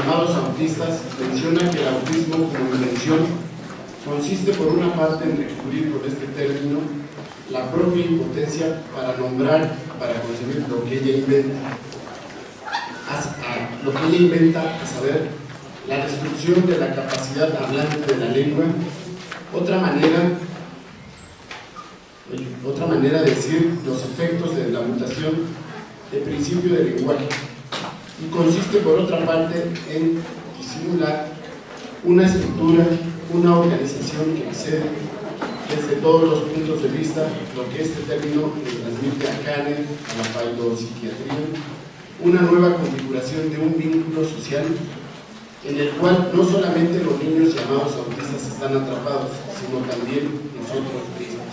llamados autistas, menciona que el autismo como invención consiste por una parte en recurrir con este término la propia impotencia para nombrar, para concebir lo que ella inventa, a saber, la destrucción de la capacidad hablante de la lengua. Otra manera de decir los efectos de la mutación de principio del lenguaje, y consiste por otra parte en disimular una estructura, una organización que excede desde todos los puntos de vista lo que este término le transmite a Kanner, a la pseudopsiquiatría, una nueva configuración de un vínculo social en el cual no solamente los niños llamados autistas están atrapados, sino también nosotros mismos.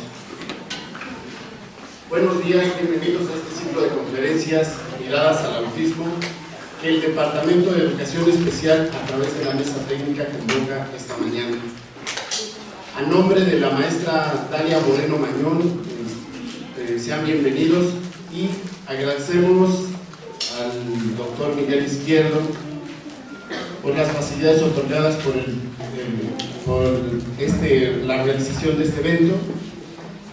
Buenos días, bienvenidos a este ciclo de conferencias miradas al autismo que el Departamento de Educación Especial, a través de la mesa técnica, convoca esta mañana. A nombre de la maestra Dalia Moreno Mañón, sean bienvenidos y agradecemos al doctor Miguel Izquierdo por las facilidades otorgadas por la realización de este evento.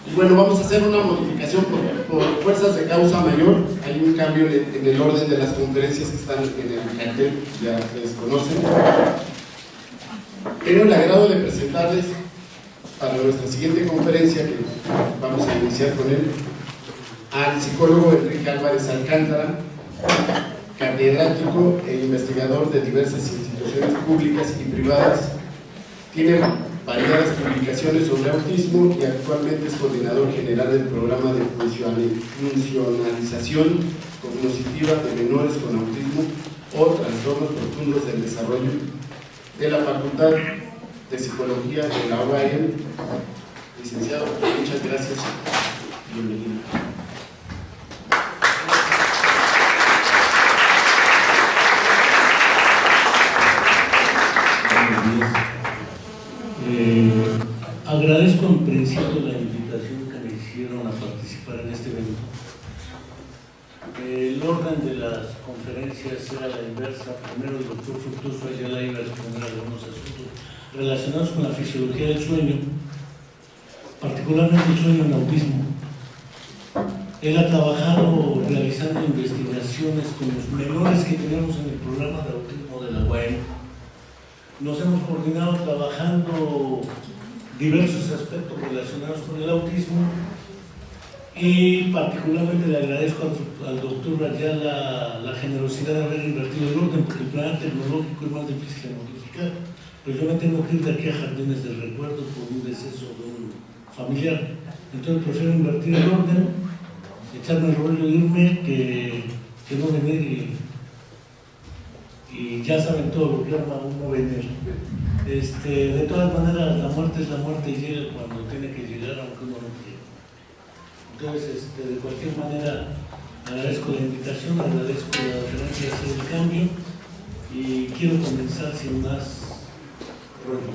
Y bueno, vamos a hacer una modificación por fuerzas de causa mayor. Hay un cambio en el orden de las conferencias que están en el cartel, ya les conocen. Tengo el agrado de presentarles para nuestra siguiente conferencia, que vamos a iniciar con él, al psicólogo Enrique Álvarez Alcántara, catedrático e investigador de diversas instituciones públicas y privadas. Tiene variadas publicaciones sobre autismo y actualmente es coordinador general del programa de funcionalización cognitiva de menores con autismo o trastornos profundos del desarrollo de la Facultad de Psicología de la UAM. Licenciado, muchas gracias. Bienvenido. Agradezco en principio la invitación que me hicieron a participar en este evento. El orden de las conferencias era la inversa. Primero el doctor Fructuoso Ayala iba a exponer algunos asuntos relacionados con la fisiología del sueño, particularmente el sueño en autismo. Él ha trabajado realizando investigaciones con los menores que tenemos en el programa de autismo de la UAM. Nos hemos coordinado trabajando diversos aspectos relacionados con el autismo y particularmente le agradezco al doctor Ayala la generosidad de haber invertido el orden, porque el plan tecnológico es más difícil de modificar. Pues yo me tengo que ir de aquí a Jardines del Recuerdo por un deceso de un familiar. Entonces prefiero invertir el orden, echarme el rollo e irme que no venir y ya saben todo lo que arma uno venir. De todas maneras, la muerte es la muerte y llega cuando tiene que llegar, aunque uno no quiera. Entonces, de cualquier manera, agradezco la invitación, agradezco la referencia a hacer el cambio y quiero comenzar sin más rollo.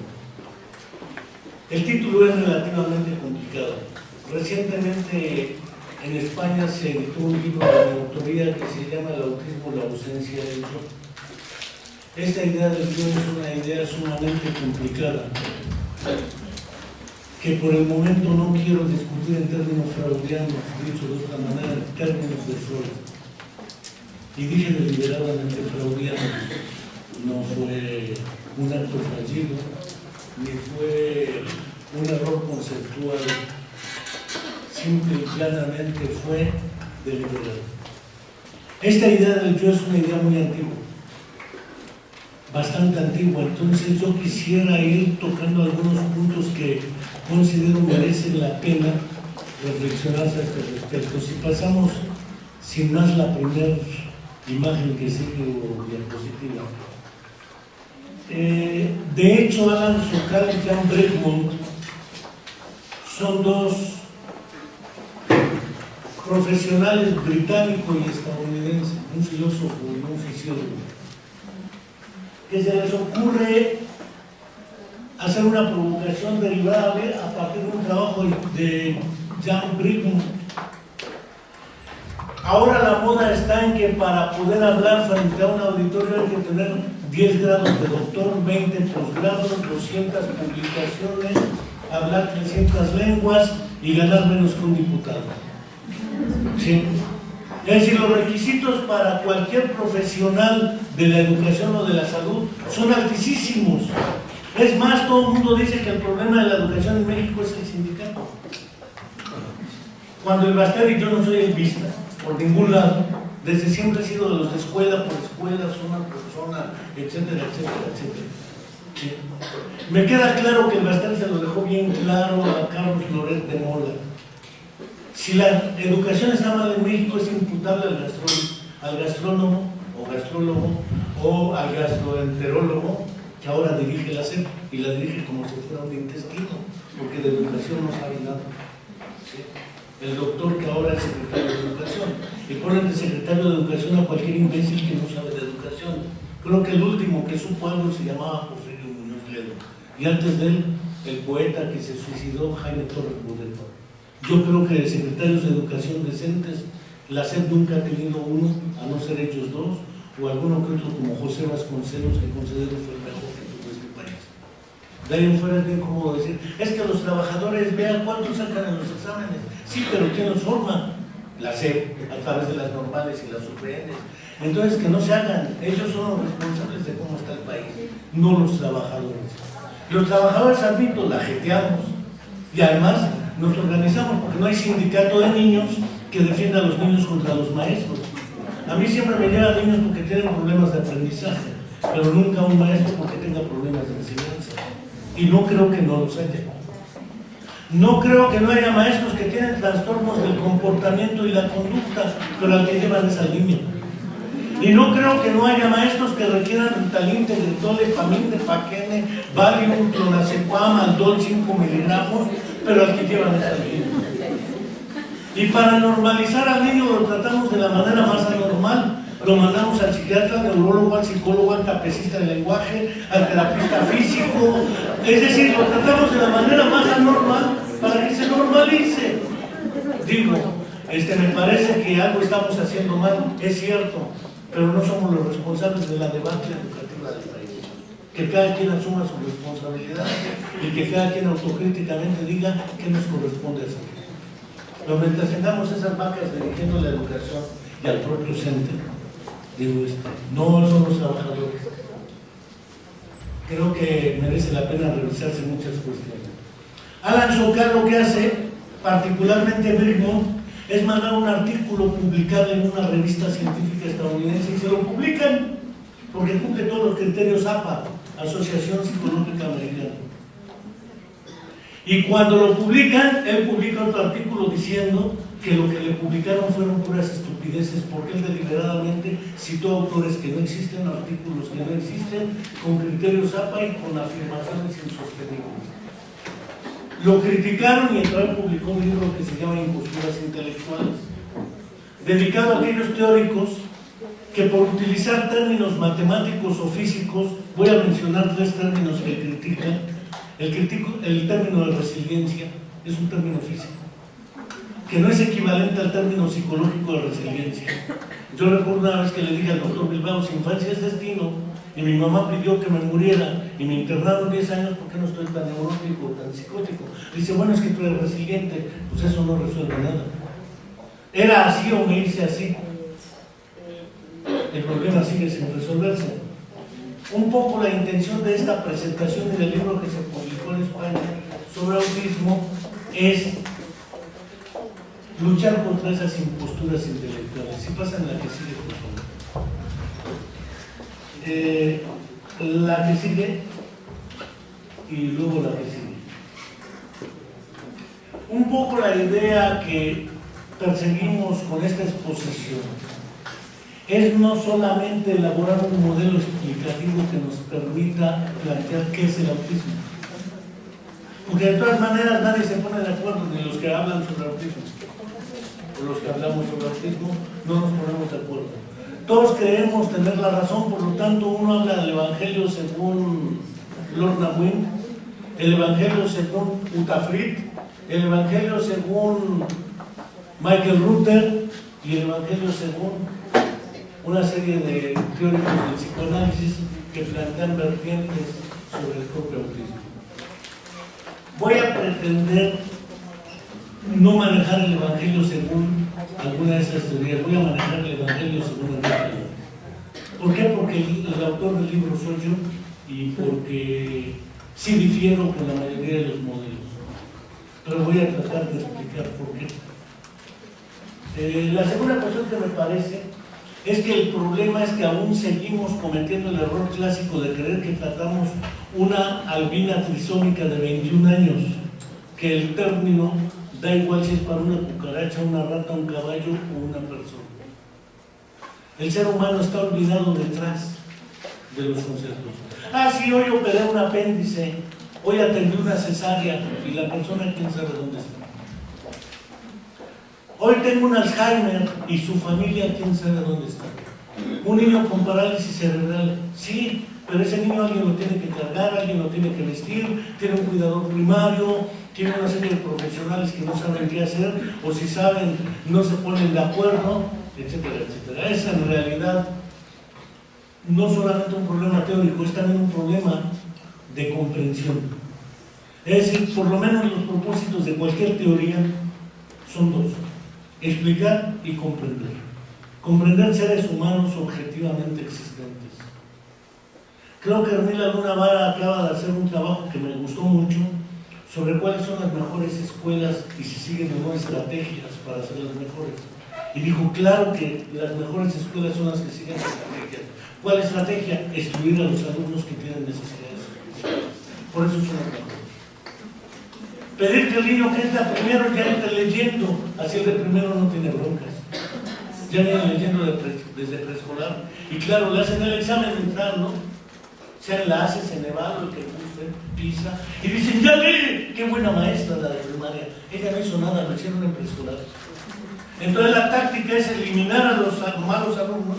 El título es relativamente complicado. Recientemente en España se editó un libro de mi autoría que se llama El autismo, la ausencia del yo. Esta idea del yo es una idea sumamente complicada que por el momento no quiero discutir en términos freudianos, dicho de otra manera, en términos de Freud. Y dije deliberadamente freudianos, no fue un acto fallido, ni fue un error conceptual, simple y claramente fue deliberado. Esta idea del yo es una idea muy antigua, bastante antigua, entonces yo quisiera ir tocando algunos puntos que considero merecen la pena reflexionarse a este respecto. Si pasamos sin más la primera imagen que sigue o diapositiva. De hecho, Alan Sokal y Jan Brigmont son dos profesionales británicos y estadounidenses, un filósofo y un fisiólogo, que se les ocurre hacer una provocación derivable a partir de un trabajo de Jan Brigmont, Ahora la moda está en que para poder hablar frente a un auditorio hay que tener 10 grados de doctor, 20 posgrados, 200 publicaciones, hablar 300 lenguas y ganar menos que un diputado. ¿Sí? Es decir, los requisitos para cualquier profesional de la educación o de la salud son altísimos. Es más, todo el mundo dice que el problema de la educación en México es el sindicato. Cuando el Baster, y yo no soy el vista, por ningún lado, desde siempre he sido de los de escuela por escuela, zona por zona, etcétera, etcétera, etcétera. Sí. Me queda claro que el Baster se lo dejó bien claro a Carlos Loret de Mola. Si la educación está mal en México, es imputable al gastrónomo o gastrólogo o al gastroenterólogo que ahora dirige la SEP y la dirige como si fuera un intestino, porque de educación no sabe nada. ¿Sí? El doctor que ahora es secretario de educación, y ponen de secretario de educación a cualquier imbécil que no sabe de educación. Creo que el último que supo algo se llamaba Porfirio Muñoz Ledo, y antes de él, el poeta que se suicidó, Jaime Torres Bodet. Yo creo que de secretarios de educación decentes, la SEP nunca ha tenido uno, a no ser ellos dos, o alguno que otro como José Vasconcelos, que considero fue el mejor que tuvo este país. De ahí en fuera es bien cómodo decir, es que los trabajadores vean cuánto sacan en los exámenes. Sí, pero ¿quién los forma? La SEP, a través de las normales y las UPNs. Entonces, que no se hagan, ellos son los responsables de cómo está el país, no los trabajadores. Los trabajadores, admito, la jeteamos, y además nos organizamos porque no hay sindicato de niños que defienda a los niños contra los maestros. A mí siempre me llegan niños porque tienen problemas de aprendizaje, pero nunca un maestro porque tenga problemas de enseñanza. Y no creo que no los haya. No creo que no haya maestros que tienen trastornos del comportamiento y la conducta, pero al que llevan esa línea. Y no creo que no haya maestros que requieran Ritalin, Tegretol, Epamil, Paquene, Valium, Clonazepam, Aldol 5 miligramos, pero al que llevan esa línea. Y para normalizar al niño lo tratamos de la manera más anormal. Lo mandamos al psiquiatra, al neurólogo, al psicólogo, al trapecista del lenguaje, al terapeuta físico. Es decir, lo tratamos de la manera más anormal para que se normalice. Digo, me parece que algo estamos haciendo mal, es cierto, pero no somos los responsables de la debacle educativa del país. Que cada quien asuma su responsabilidad y que cada quien autocríticamente diga qué nos corresponde hacer. Pero mientras tengamos esas vacas dirigiendo la educación y al propio centro, digo no son los trabajadores. Creo que merece la pena revisarse muchas cuestiones. Alan Sokal lo que hace, particularmente Virgo, es mandar un artículo publicable en una revista científica estadounidense y se lo publican porque cumple todos los criterios APA, Asociación Psicológica Americana. Y cuando lo publican, él publica otro artículo diciendo que lo que le publicaron fueron puras estupideces, porque él deliberadamente citó autores que no existen, artículos que no existen, con criterios APA y con afirmaciones insostenibles. Lo criticaron y entonces publicó un libro que se llama Imposturas Intelectuales, dedicado a aquellos teóricos que por utilizar términos matemáticos o físicos, voy a mencionar 3 términos que critican. El término de resiliencia es un término físico, que no es equivalente al término psicológico de resiliencia. Yo recuerdo una vez que le dije al doctor Bilbao, si infancia es destino, y mi mamá pidió que me muriera, y me internaron 10 años, ¿por qué no estoy tan neurótico, tan psicótico? Dice, bueno, es que tú eres resiliente, pues eso no resuelve nada. Era así o me hice así. El problema sigue sin resolverse. Un poco la intención de esta presentación y del libro que se publicó en España sobre autismo es luchar contra esas imposturas intelectuales. Si pasan la que sigue, por favor. La que sigue y luego la que sigue. Un poco la idea que perseguimos con esta exposición es no solamente elaborar un modelo explicativo que nos permita plantear qué es el autismo, porque de todas maneras nadie se pone de acuerdo, ni los que hablan sobre autismo o los que hablamos sobre autismo no nos ponemos de acuerdo. Todos creemos tener la razón, por lo tanto uno habla del Evangelio según Lorna Wynne, el Evangelio según Uta Frith, el Evangelio según Michael Ruther, y el Evangelio según una serie de teóricos del psicoanálisis que plantean vertientes sobre el propio autismo. Voy a pretender no manejar el Evangelio según alguna de esas teorías, voy a manejar el Evangelio según el Evangelio. ¿Por qué? Porque el autor del libro soy yo y porque sí difiero con la mayoría de los modelos. Pero voy a tratar de explicar por qué. La segunda cuestión que me parece es que el problema es que aún seguimos cometiendo el error clásico de creer que tratamos una albina trisómica de 21 años, que el término da igual si es para una cucaracha, una rata, un caballo o una persona. El ser humano está olvidado detrás de los conceptos. Ah, sí, hoy operé un apéndice, hoy atendí una cesárea y la persona quién sabe dónde está. Hoy tengo un Alzheimer y su familia quién sabe dónde está. Un niño con parálisis cerebral, sí, pero ese niño alguien lo tiene que cargar, alguien lo tiene que vestir, tiene un cuidador primario, tiene una serie de profesionales que no saben qué hacer, o si saben, no se ponen de acuerdo, etcétera, etcétera. Es en realidad no solamente un problema teórico, es también un problema de comprensión. Es decir, por lo menos los propósitos de cualquier teoría son dos: explicar y comprender. Comprender seres humanos objetivamente existentes. Creo que Hermila Luna Vara acaba de hacer un trabajo que me gustó mucho sobre cuáles son las mejores escuelas y si siguen o no estrategias para ser las mejores. Y dijo, claro que las mejores escuelas son las que siguen estrategias. ¿Cuál estrategia? Excluir a los alumnos que tienen necesidades especiales. Por eso son las mejores. Pedir que el niño que entra primero ya entre leyendo, así el de primero no tiene broncas. Ya viene leyendo desde preescolar. Y claro, le hacen el examen de entrar, ¿no? Sea enlace, Ceneval, el que guste, PISA. Y dicen, ya lee, qué buena maestra la de primaria. Ella no hizo nada, lo hicieron en preescolar. Entonces la táctica es eliminar a los malos alumnos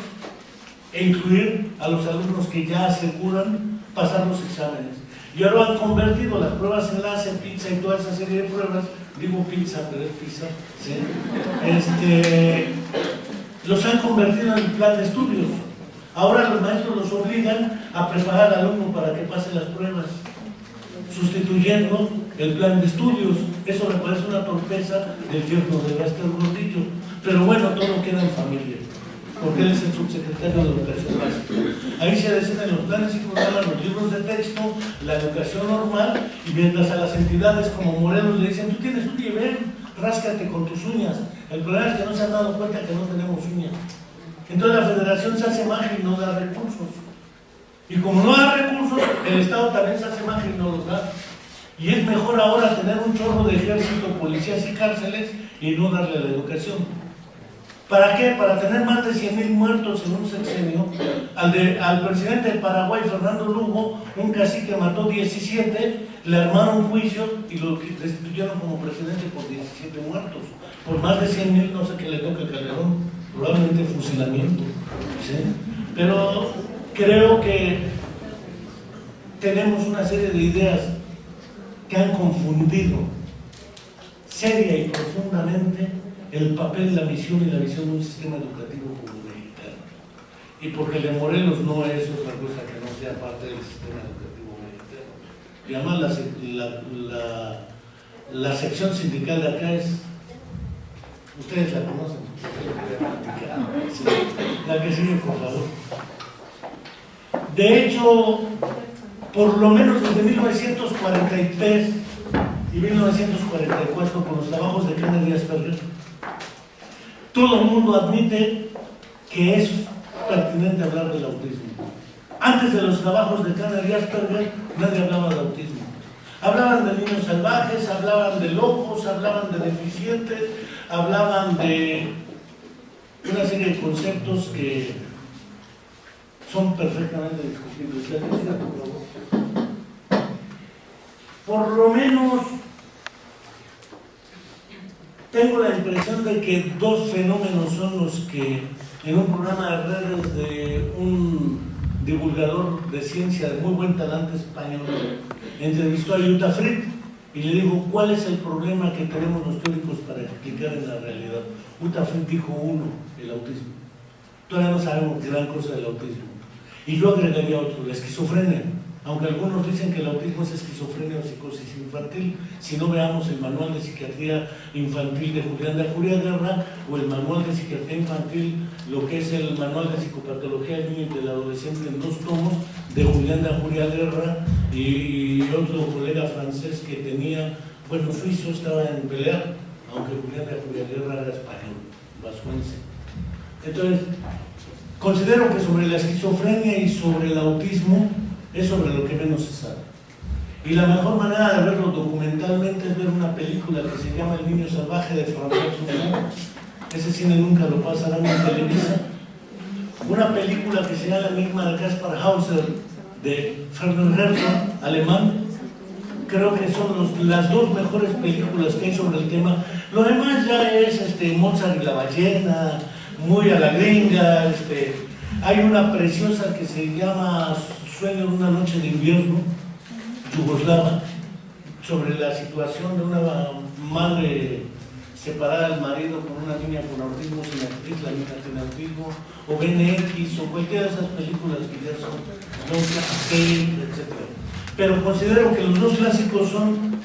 e incluir a los alumnos que ya aseguran pasar los exámenes. Y ahora han convertido las pruebas enlace, PISA y toda esa serie de pruebas, digo PISA, pero es PISA, ¿sí? Los han convertido en plan de estudios. Ahora los maestros los obligan a preparar al alumno para que pase las pruebas, sustituyendo el plan de estudios. Eso me parece una torpeza del yerno de Vázquez Gordillo. Pero bueno, todo queda en familia, porque él es el subsecretario de Educación Básica. Ahí se deciden los planes y programas, los libros de texto, la educación normal, y mientras a las entidades como Morelos le dicen, tú tienes un nivel, ráscate con tus uñas. El problema es que no se han dado cuenta que no tenemos uñas. Entonces la federación se hace magia y no da recursos. Y como no da recursos, el Estado también se hace magia y no los da. Y es mejor ahora tener un chorro de ejército, policías y cárceles y no darle a la educación. ¿Para qué? Para tener más de 100,000 muertos en un sexenio. Al presidente de Paraguay, Fernando Lugo, un cacique mató 17, le armaron juicio y lo destituyeron como presidente por 17 muertos. Por más de 100,000, no sé qué le toca a Calderón. Probablemente fusilamiento, ¿sí? Pero creo que tenemos una serie de ideas que han confundido seria y profundamente el papel, la misión y la visión de un sistema educativo como el mexicano. Y porque el de Morelos no es otra cosa que no sea parte del sistema educativo mexicano. Y además la sección sindical de acá es, ustedes la conocen. Sí, la que sigue, por favor. De hecho, por lo menos desde 1943 y 1944, con los trabajos de Kennedy Asperger, todo el mundo admite que es pertinente hablar del autismo. Antes de los trabajos de Kennedy Asperger, nadie hablaba de autismo. Hablaban de niños salvajes, hablaban de locos, hablaban de deficientes, hablaban de una serie de conceptos que son perfectamente discutibles. Por lo menos tengo la impresión de que dos fenómenos son los que en un programa de redes de un divulgador de ciencia de muy buen talante español entrevistó a Jutta Fried y le digo, ¿cuál es el problema que tenemos los teóricos para explicar en la realidad? Jutta Fried dijo uno, el autismo. Todavía no sabemos gran cosa del autismo. Y yo agregaría otro, la esquizofrenia. Aunque algunos dicen que el autismo es esquizofrenia o psicosis infantil, si no veamos el manual de psiquiatría infantil de Julián de Ajuria Guerra o el manual de psiquiatría infantil, lo que es el manual de psicopatología del niño y del adolescente en 2 tomos de Julián de Ajuria Guerra y otro colega francés que tenía, bueno, suizo, estaba en Belear, aunque Julián de Ajuria Guerra era español, vascuense. Entonces, considero que sobre la esquizofrenia y sobre el autismo es sobre lo que menos se sabe. Y la mejor manera de verlo documentalmente es ver una película que se llama El niño salvaje de François Truffaut. Ese cine nunca lo pasarán en Televisa. Una película que se llama El enigma de Kaspar Hauser de Werner Herzog, alemán. Creo que son las 2 mejores películas que hay sobre el tema. Lo demás ya es Mozart y la ballena, muy a la gringa. Hay una preciosa que se llama Sueño de una noche de invierno, yugoslava, sobre la situación de una madre separada del marido con una niña con autismo sin actriz, la niña tiene autismo, o BNX, o cualquiera de esas películas que ya son etc. Pero considero que los 2 clásicos son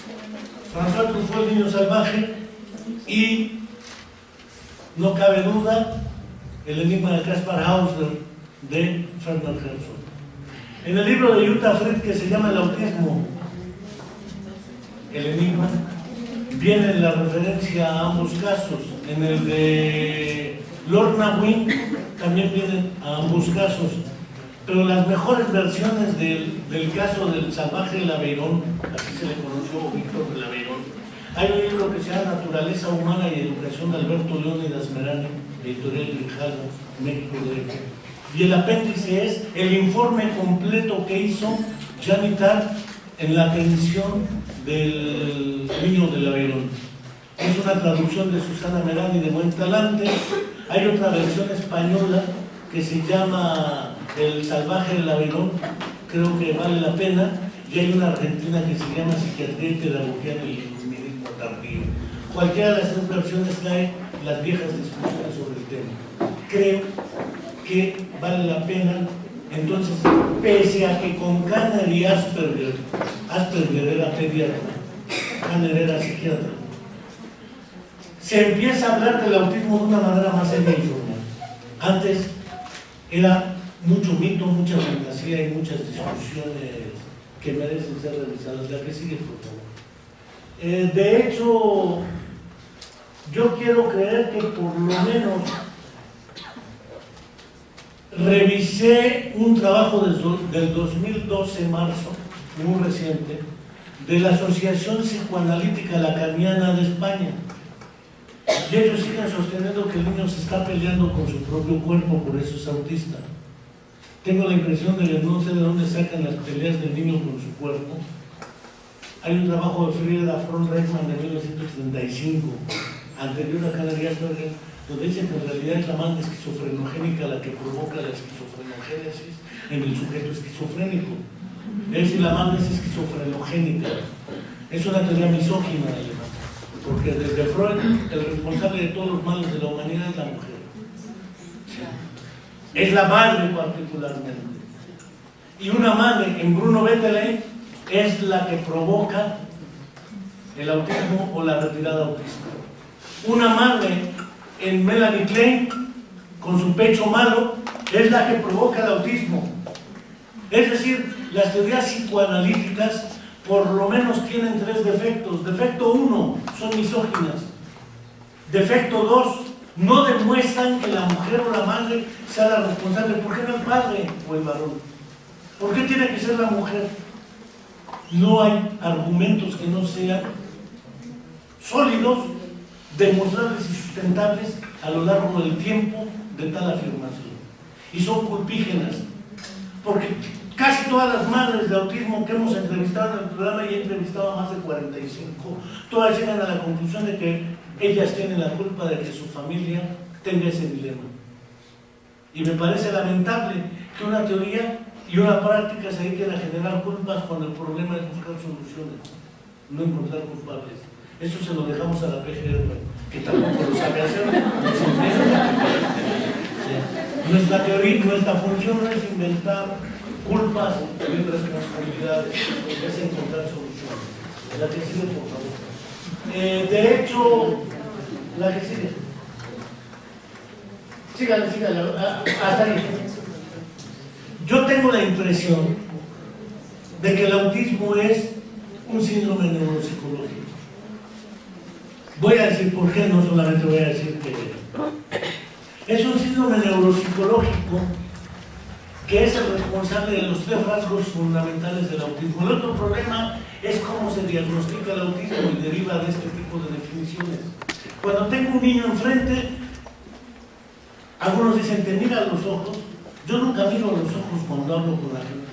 François Truffaut, El niño salvaje, y no cabe duda, El enigma de Kaspar Hauser de Werner Herzog. En el libro de Jutta Fried que se llama El autismo, el enigma, viene la referencia a ambos casos. En el de Lorna Wing también vienen a ambos casos. Pero las mejores versiones del caso del salvaje del Aveyrón, así se le conoció Víctor del Aveyrón, hay un libro que se llama Naturaleza Humana y Educación de Alberto Leónidas Merani, editorial Grijalvo, México DF. Y el apéndice es el informe completo que hizo Janitar en la atención del niño del Aveyrón. Es una traducción de Susana Merani de buen talante. Hay otra versión española que se llama El salvaje del Aveyrón, creo que vale la pena. Y hay una argentina que se llama Psiquiatría y Pedagogía del Iluminismo Tardío. Cualquiera de las 3 versiones trae las viejas discusiones sobre el tema. Creo que vale la pena. Entonces, pese a que con Kanner y Asperger era pediatra, Kanner era psiquiatra, se empieza a hablar del autismo de una manera más seria y formal. Antes era mucho mito, mucha fantasía y muchas discusiones que merecen ser revisadas. La que sigue, por favor. De hecho, yo quiero creer que por lo menos revisé un trabajo del 2012, marzo, muy reciente, de la Asociación Psicoanalítica Lacaniana de España. Y ellos siguen sosteniendo que el niño se está peleando con su propio cuerpo, por eso es autista. Tengo la impresión de que no sé de dónde sacan las peleas del niño con su cuerpo. Hay un trabajo de Frieda von Reichmann de 1935, anterior a Kanner y Asperger, donde dice que en realidad es la manda esquizofrenogénica la que provoca la esquizofrenogénesis en el sujeto esquizofrénico. Es decir, la manda es esquizofrenogénica. Es una teoría misógina, además, porque desde Freud el responsable de todos los males de la humanidad es la mujer. Es la madre particularmente. Y una madre en Bruno Bettelheim es la que provoca el autismo o la retirada autista. Una madre en Melanie Klein, con su pecho malo, es la que provoca el autismo. Es decir, las teorías psicoanalíticas por lo menos tienen 3 defectos. Defecto 1, son misóginas. Defecto 2, no demuestran que la mujer o la madre sea la responsable. ¿Por qué no el padre o el varón? ¿Por qué tiene que ser la mujer? No hay argumentos que no sean sólidos, demostrables y sustentables a lo largo del tiempo de tal afirmación. Y son culpígenas, porque casi todas las madres de autismo que hemos entrevistado en el programa, y he entrevistado a más de 45, todas llegan a la conclusión de que ellas tienen la culpa de que su familia tenga ese dilema. Y me parece lamentable que una teoría y una práctica se dediquen a generar culpas cuando el problema es buscar soluciones. no encontrar culpables. Eso se lo dejamos a la PGR, que tampoco lo sabe hacer. Nuestra teoría, nuestra función no es inventar culpas y responsabilidades, es encontrar soluciones. La que sigue, por favor. De hecho, la que sigue. Sígale, hasta ahí. Yo tengo la impresión de que el autismo es un síndrome neuropsicológico. Voy a decir por qué, no solamente voy a decir que es un síndrome neuropsicológico que es el responsable de los 3 rasgos fundamentales del autismo. El otro problema es cómo se diagnostica el autismo y deriva de este tipo de definiciones. Cuando tengo un niño enfrente, algunos dicen, te mira a los ojos. Yo nunca miro a los ojos cuando hablo con la gente.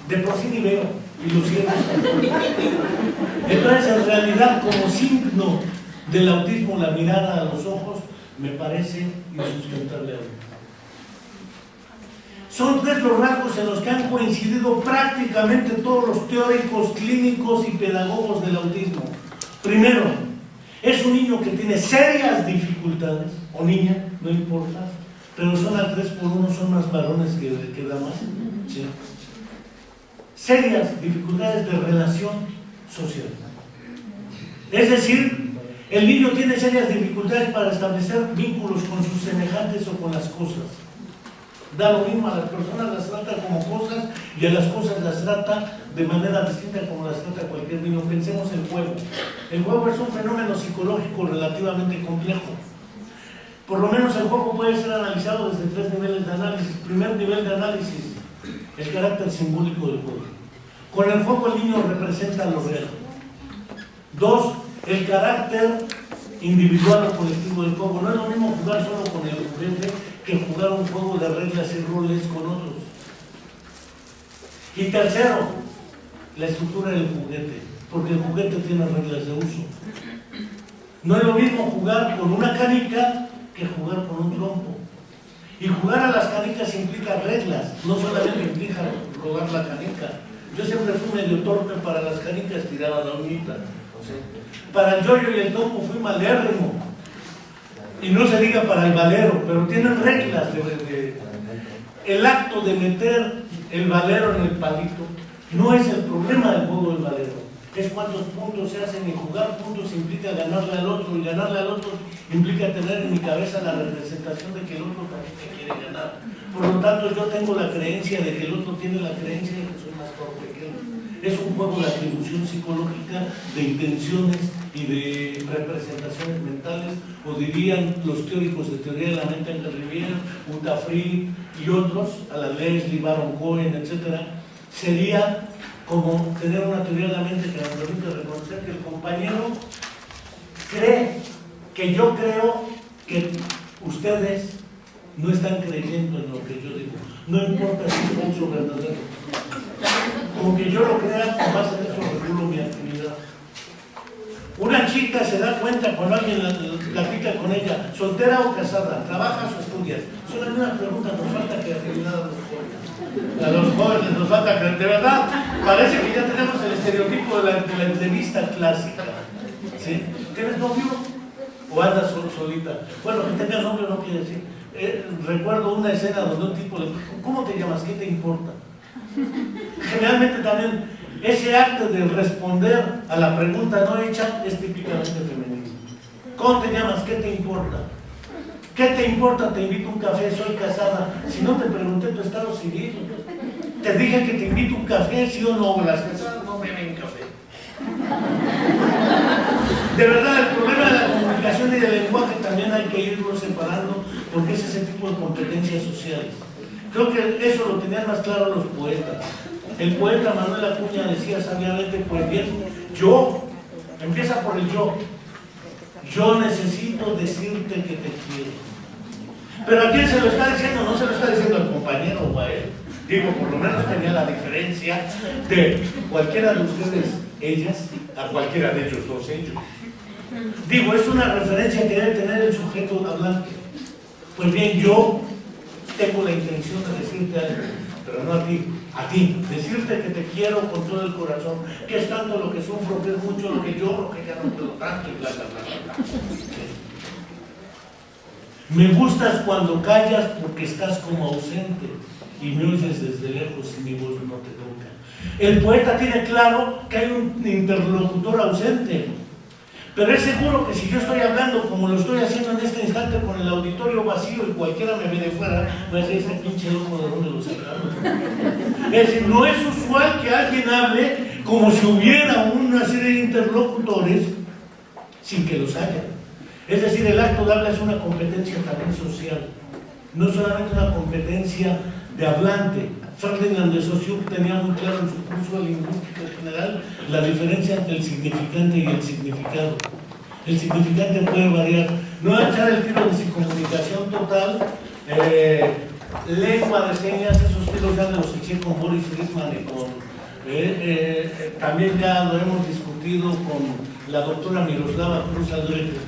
De por sí ni veo, y lo siento. Entonces, en realidad, como signo del autismo, la mirada a los ojos me parece insustentable. Son 3 los rasgos en los que han coincidido prácticamente todos los teóricos, clínicos y pedagogos del autismo. Primero, es un niño que tiene serias dificultades, o niña, no importa, pero son al 3 por 1, son más varones que damas. ¿Sí? Serias dificultades de relación social. Es decir, el niño tiene serias dificultades para establecer vínculos con sus semejantes o con las cosas. Da lo mismo, a las personas las trata como cosas y a las cosas las trata de manera distinta como las trata cualquier niño. Pensemos en el juego. El juego es un fenómeno psicológico relativamente complejo. Por lo menos el juego puede ser analizado desde 3 niveles de análisis. Primer nivel de análisis, el carácter simbólico del juego. Con el juego el niño representa lo real. 2, el carácter individual o colectivo del juego. No es lo mismo jugar solo con el juguete que jugar un juego de reglas y roles con otros. Y tercero, la estructura del juguete, porque el juguete tiene reglas de uso. No es lo mismo jugar con una canica que jugar con un trompo. Y jugar a las canicas implica reglas, no solamente implica robar la canica. Yo siempre fui medio torpe para las canicas, tiraba la uñita. Para el yoyo y el trompo fui malérrimo. Y no se diga para el valero, pero tienen reglas. El acto de meter el valero en el palito no es el problema del juego del valero. Es cuántos puntos se hacen, y jugar puntos implica ganarle al otro, y ganarle al otro implica tener en mi cabeza la representación de que el otro también me quiere ganar. Por lo tanto, yo tengo la creencia de que el otro tiene la creencia de que soy más torpe que él. Es un juego de atribución psicológica, de intenciones y de representaciones mentales, o dirían los teóricos de teoría de la mente, Angel Rivière, Uta Free y otros, a la Leslie, Baron Cohen, etc. Sería como tener una teoría de la mente que nos permite reconocer que el compañero cree que yo creo que ustedes no están creyendo en lo que yo digo. No importa si es falso o verdadero. Como que yo lo crea, con base en eso regulo mi actividad. Una chica se da cuenta cuando alguien la pica con ella, soltera o casada, trabajas o estudias. Es una misma pregunta, nos falta creatividad a los jóvenes. A los jóvenes nos falta creatividad. De verdad, parece que ya tenemos el estereotipo de la entrevista clásica. ¿Sí? ¿Tienes novio? ¿O andas solita? Bueno, que tenga novio no quiere decir. Recuerdo una escena donde un tipo le dijo, ¿cómo te llamas? ¿Qué te importa? Generalmente también ese acto de responder a la pregunta no hecha es típicamente femenino. ¿Cómo te llamas? ¿Qué te importa? ¿Qué te importa? Te invito a un café, soy casada. Si no te pregunté tu estado civil, te dije que te invito a un café, sí o no. Las casadas no beben café. De verdad, el problema de la comunicación y del lenguaje también hay que irlo separando, porque es ese tipo de competencias sociales. Creo que eso lo tenían más claro los poetas. El poeta Manuel Acuña decía sabiamente, pues bien, yo, empieza por el yo necesito decirte que te quiero. Pero ¿a quién se lo está diciendo? No se lo está diciendo al compañero o a él. Digo, por lo menos tenía la diferencia de cualquiera de ustedes, ellas, a cualquiera de ellos, dos ellos. Digo, es una referencia que debe tener el sujeto hablante. Pues bien, yo tengo la intención de decirte algo, pero no a ti. a ti, decirte que te quiero con todo el corazón, que es tanto lo que sufro, que es mucho lo que lloro, que ya no puedo tanto, y bla, bla, bla, bla. Me gustas cuando callas porque estás como ausente y me oyes desde lejos y mi voz no te toca. El poeta tiene claro que hay un interlocutor ausente, pero es seguro que si yo estoy hablando como lo estoy haciendo en este instante con el auditorio vacío y cualquiera me ve de fuera, va a decir, este pinche loco, ¿de dónde lo sacaron? Es decir, no es usual que alguien hable como si hubiera una serie de interlocutores sin que los haya. Es decir, el acto de habla es una competencia también social, no solamente una competencia de hablante. Ferdinand de Saussure tenía muy claro en su curso de lingüística general la diferencia entre el significante y el significado. El significante puede variar. No voy a echar el tiro de psicomunicación total, lengua de señas, esos tiros ya los eché con Boris Friedman y con... también ya lo hemos discutido con la doctora Miroslava Cruz Aldrete.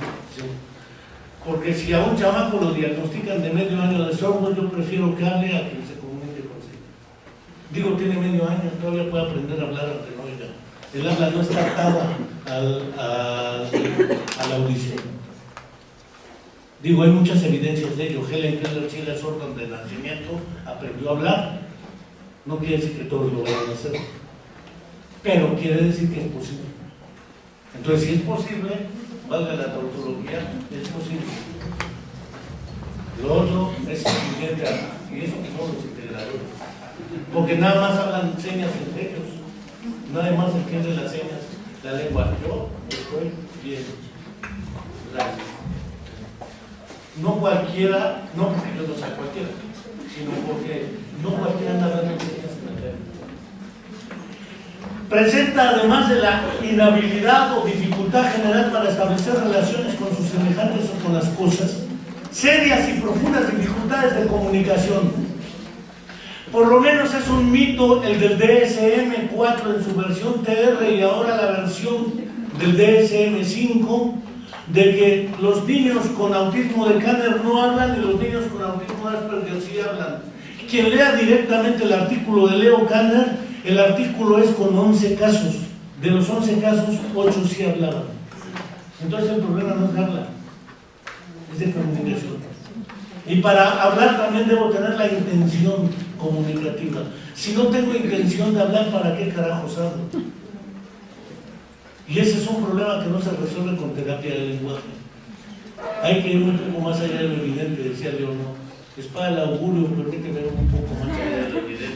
Porque si a un chamaco lo diagnostican de medio año de sordo, yo prefiero que hable a que se comunique con sí. Digo, tiene medio año, todavía puede aprender a hablar aunque no oiga. El habla no está atada a la audición. Digo, hay muchas evidencias de ello. Helen Keller, si era sorda de nacimiento, aprendió a hablar. No quiere decir que todos lo vayan a hacer, pero quiere decir que es posible. Entonces, si es posible, valga la tautología, es posible. Lo otro es suficiente, y eso que son los integradores, porque nada más hablan señas entre ellos, nada más entienden las señas, la lengua. Yo estoy bien, gracias. No cualquiera, no porque yo no sea cualquiera, sino porque no cualquiera anda hablando señas en la lengua. Presenta, además de la inhabilidad o dificultad general para establecer relaciones con sus semejantes o con las cosas, serias y profundas dificultades de comunicación. Por lo menos es un mito el del DSM-4 en su versión TR y ahora la versión del DSM-5, de que los niños con autismo de Kanner no hablan y los niños con autismo de Asperger sí hablan. Quien lea directamente el artículo de Leo Kanner, el artículo es con 11 casos. De los 11 casos, 8 sí hablaban. Entonces el problema no es de habla, es de comunicación. Y para hablar también debo tener la intención comunicativa. Si no tengo intención de hablar, ¿para qué carajos hablo? Y ese es un problema que no se resuelve con terapia del lenguaje. Hay que ir un poco más allá de lo evidente, decía Leonor. Es para el augurio, permite ver un poco más allá de lo evidente.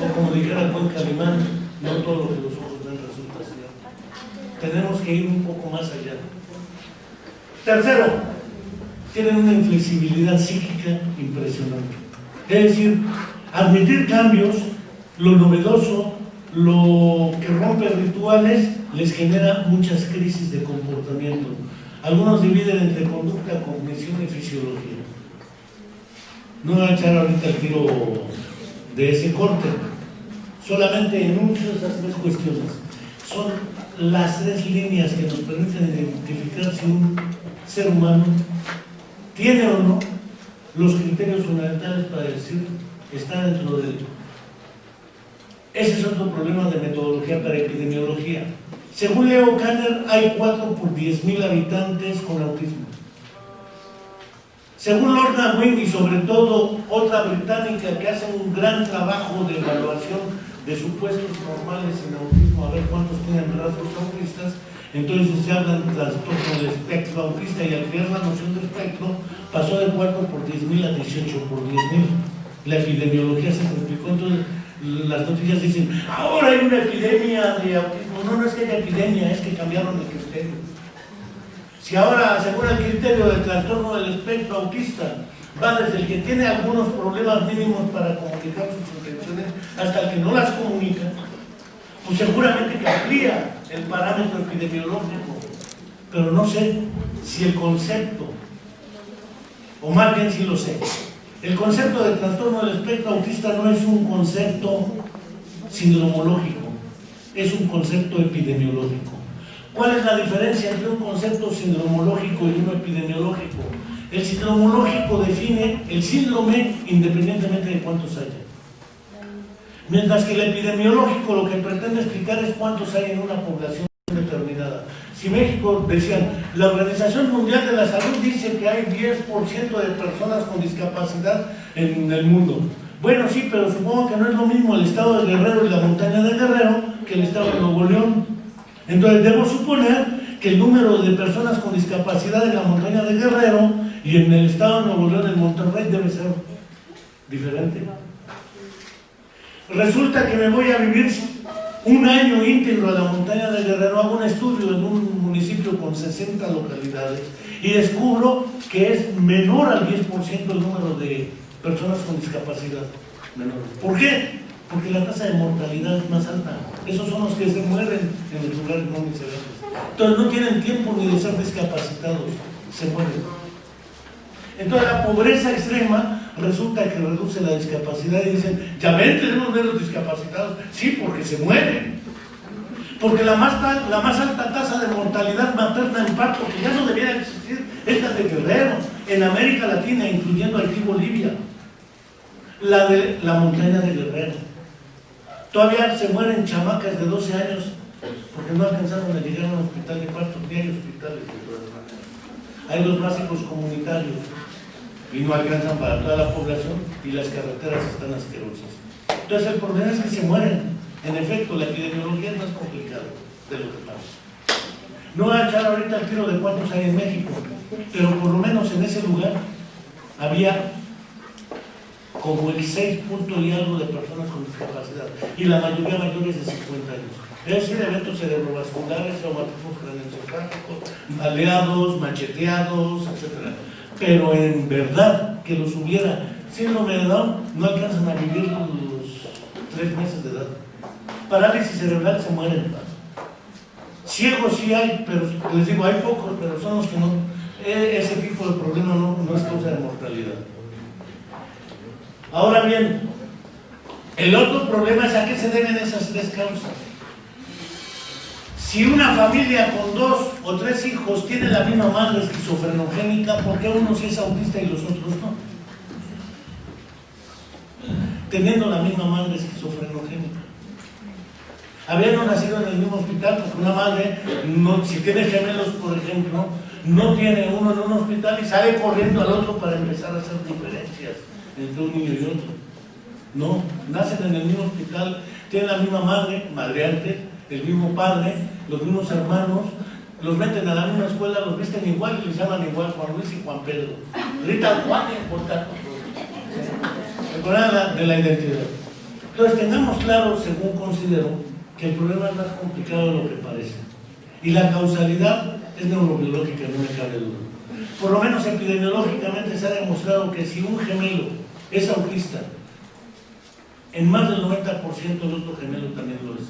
O como dijera el buen Calimán, no todo lo que los ojos ven resulta cierto. Tenemos que ir un poco más allá. Tercero, tienen una inflexibilidad psíquica impresionante. Es decir, admitir cambios, lo novedoso, lo que rompe rituales, les genera muchas crisis de comportamiento. Algunos dividen entre conducta, cognición y fisiología. No voy a echar ahorita el tiro de ese corte, solamente enuncio esas tres cuestiones. Son las tres líneas que nos permiten identificar si un ser humano tiene o no los criterios fundamentales para decir está dentro de él. Ese es otro problema de metodología para epidemiología. Según Leo Kanner, hay 4 por 10.000 habitantes con autismo. Según Lorna Wing y sobre todo otra británica que hace un gran trabajo de evaluación de supuestos normales en autismo, a ver cuántos tienen rasgos autistas, entonces se habla de trastorno de espectro autista y al crear la noción de espectro pasó de 4 por 10.000 a 18 por 10.000. La epidemiología se complicó, entonces las noticias dicen, ahora hay una epidemia de autismo. No, no es que haya epidemia, es que cambiaron el criterio. Si ahora, según el criterio del trastorno del espectro autista, va desde el que tiene algunos problemas mínimos para comunicar sus intenciones hasta el que no las comunica, pues seguramente que amplía el parámetro epidemiológico. Pero no sé si el concepto, o más bien si lo sé, el concepto de trastorno del espectro autista no es un concepto sindromológico, es un concepto epidemiológico. ¿Cuál es la diferencia entre un concepto sindromológico y uno epidemiológico? El sindromológico define el síndrome independientemente de cuántos haya. Mientras que el epidemiológico lo que pretende explicar es cuántos hay en una población determinada. Si México, decían, la Organización Mundial de la Salud dice que hay 10% de personas con discapacidad en el mundo. Bueno, sí, pero supongo que no es lo mismo el estado de Guerrero y la montaña de Guerrero que el estado de Nuevo León. Entonces debo suponer que el número de personas con discapacidad en la montaña de Guerrero y en el estado de Nuevo León, en Monterrey, debe ser diferente. Resulta que me voy a vivir un año íntegro a la montaña de Guerrero, hago un estudio en un municipio con 60 localidades y descubro que es menor al 10% el número de personas con discapacidad. Menor. ¿Por qué? Porque la tasa de mortalidad es más alta. Esos son los que se mueren en los lugares no miserables. Entonces no tienen tiempo ni de ser discapacitados, se mueren. Entonces la pobreza extrema resulta que reduce la discapacidad y dicen, ya ven, tenemos menos discapacitados. Sí, porque se mueren. Porque la más alta tasa de mortalidad materna en parto, que ya no debiera existir, es la de Guerrero, en América Latina, incluyendo Haití y Bolivia. La de la montaña de Guerrero. Todavía se mueren chamacas de 12 años porque no alcanzaron a llegar a un hospital de parto, ni hay hospitales de todas maneras. Hay los básicos comunitarios y no alcanzan para toda la población y las carreteras están asquerosas. Entonces el problema es que se mueren. En efecto, la epidemiología es más complicada de lo que pasa. No voy a echar ahorita el tiro de cuántos hay en México, pero por lo menos en ese lugar había como el 6 punto y algo de personas con discapacidad, y la mayoría mayores de 50 años. Es decir, eventos cerebrovasculares, traumatismos craneoencefálicos, baleados, macheteados, etc. Pero en verdad que los hubiera, síndrome de Down, no alcanzan a vivir los 3 meses de edad. Parálisis cerebral, se mueren. Ciegos sí hay, pero les digo, hay pocos, pero son los que no. Ese tipo de problema no es causa de mortalidad. Ahora bien, el otro problema es a qué se deben esas 3 causas. Si una familia con 2 o 3 hijos tiene la misma madre esquizofrenogénica, ¿por qué uno sí es autista y los otros no? Teniendo la misma madre esquizofrenogénica. Habiendo nacido en el mismo hospital, porque una madre, si tiene gemelos, por ejemplo, no tiene uno en un hospital y sale corriendo al otro para empezar a hacer diferencias entre un niño y otro. No, nacen en el mismo hospital, tienen la misma madre, madreante, el mismo padre, los mismos hermanos, los meten a la misma escuela, los visten igual y les llaman igual, Juan Luis y Juan Pedro. Grita Juan y importa. El problema de la identidad. Entonces tengamos claro, según considero, que el problema es más complicado de lo que parece. Y la causalidad es neurobiológica, no me cabe duda. Por lo menos epidemiológicamente se ha demostrado que si un gemelo es autista, en más del 90% el otro gemelo también lo es.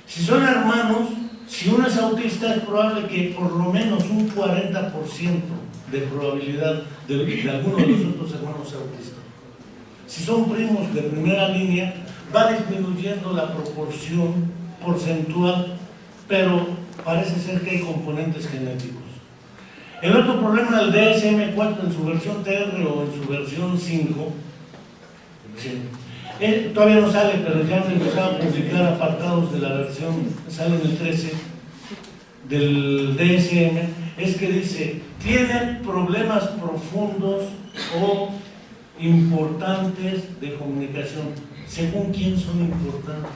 Si son hermanos, si uno es autista, es probable que por lo menos un 40% de probabilidad de alguno de los otros hermanos sea autista. Si son primos de primera línea, va disminuyendo la proporción porcentual, pero parece ser que hay componentes genéticos. El otro problema del DSM-4 en su versión TR o en su versión 5, todavía no sale, pero ya han empezado a publicar apartados de la versión, sale en el 13 del DSM, es que dice, tienen problemas profundos o importantes de comunicación. ¿Según quién son importantes?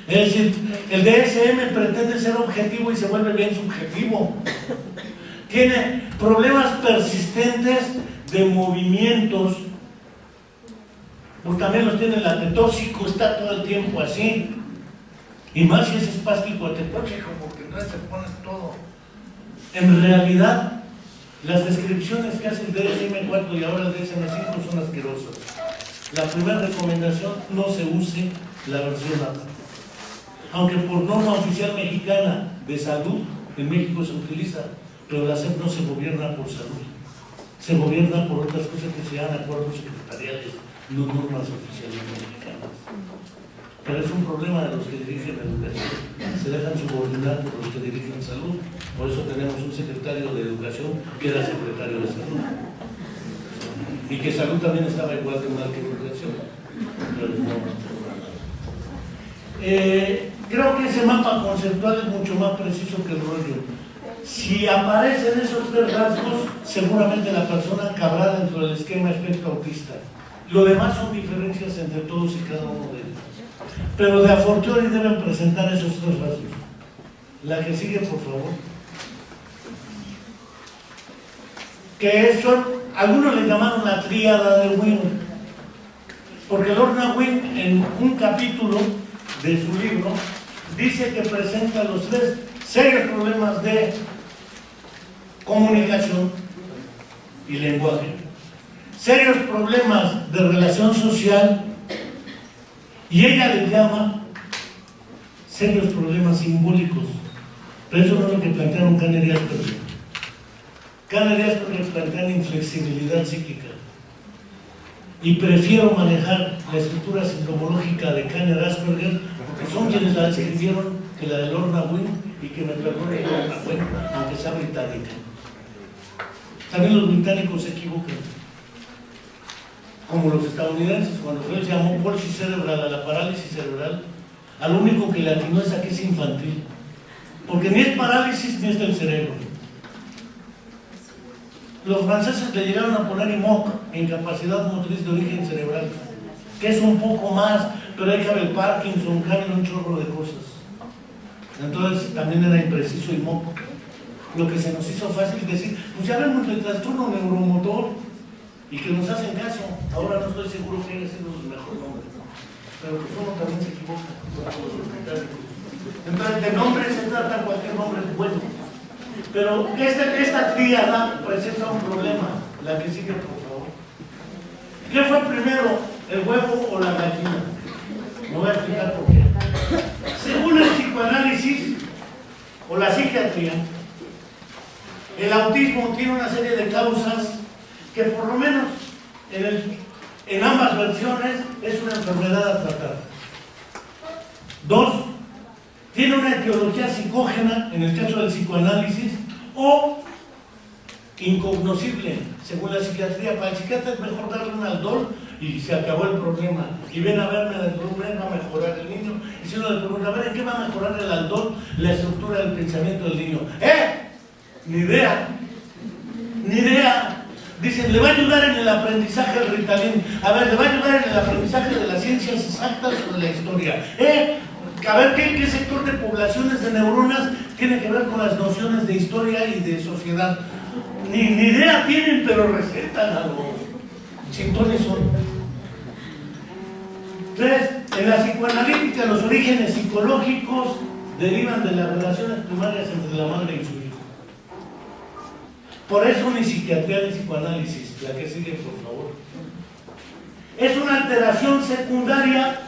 Es decir, el DSM pretende ser objetivo y se vuelve bien subjetivo. Tiene problemas persistentes de movimientos, pues también los tiene el atetóxico, está todo el tiempo así. Y más si es espástico atetóxico, porque entonces se pone todo. En realidad, las descripciones que hace el DSM-4 y ahora el DSM-5 son asquerosas. La primera recomendación, no se use la versión ATA. Aunque por norma oficial mexicana de salud, en México se utiliza, pero la SEP no se gobierna por salud. Se gobierna por otras cosas que se llaman acuerdos secretariales, no normas oficiales mexicanas. Pero es un problema de los que dirigen educación. Se dejan subordinar por los que dirigen salud. Por eso tenemos un secretario de educación que era secretario de salud. Y que salud también estaba igual de mal que educación. forma programada. Creo que ese mapa conceptual es mucho más preciso que el rollo. Si aparecen esos tres rasgos, seguramente la persona cabrá dentro del esquema espectro autista. Lo demás son diferencias entre todos y cada uno de ellos. Pero de a fortiori deben presentar esos tres rasgos. La que sigue, por favor. Que son, algunos le llamaron la tríada de Wing, porque Lorna Wing en un capítulo de su libro dice que presenta los tres serios problemas de comunicación y lenguaje, serios problemas de relación social, y ella le llama serios problemas simbólicos. Pero eso no es lo que plantearon Kanner y Asperger. Kanner y Asperger plantean inflexibilidad psíquica, y prefiero manejar la estructura sintomológica de Kanner y Asperger porque son quienes la escribieron que la de Lorna Wing, y que me perdone Lorna Wing, aunque sea británica. También los británicos se equivocan, como los estadounidenses, cuando Freud llamó palsy cerebral a la parálisis cerebral, a lo único que le atinó es a que es infantil, porque ni es parálisis ni es del cerebro. Los franceses le llegaron a poner IMOC, incapacidad motriz de origen cerebral, que es un poco más, pero ahí cabe el Parkinson, cabe un chorro de cosas. Entonces también era impreciso IMOC. Lo que se nos hizo fácil decir, pues ya vemos el trastorno neuromotor, y que nos hacen caso. Ahora no estoy seguro que haya sido el mejor nombre, pero pues uno también se equivoca. Entonces de nombre se trata, cualquier nombre es bueno. Pero esta tríada presenta un problema. La que sigue, por favor. ¿Qué fue primero, el huevo o la gallina? Me voy a explicar por qué. Según el psicoanálisis o la psiquiatría, el autismo tiene una serie de causas que por lo menos en ambas versiones es una enfermedad a tratar. 2, tiene una etiología psicógena, en el caso del psicoanálisis, o incognoscible, según la psiquiatría. Para el psiquiatra es mejor darle un Aldol y se acabó el problema. Y ven a verme dentro de un mes, va a mejorar el niño. Y si uno le pregunta, a ver, ¿en qué va a mejorar el Aldol? La estructura del pensamiento del niño. Ni idea. Ni idea. Dicen, le va a ayudar en el aprendizaje del Ritalin. A ver, le va a ayudar en el aprendizaje de las ciencias exactas o de la historia. A ver, ¿qué sector de poblaciones de neuronas tiene que ver con las nociones de historia y de sociedad? Ni idea tienen, pero recetan algo. Chintones son. 3, en la psicoanalítica los orígenes psicológicos derivan de las relaciones primarias entre la madre y su hijo. Por eso ni psiquiatría ni psicoanálisis. La que sigue, por favor. Es una alteración secundaria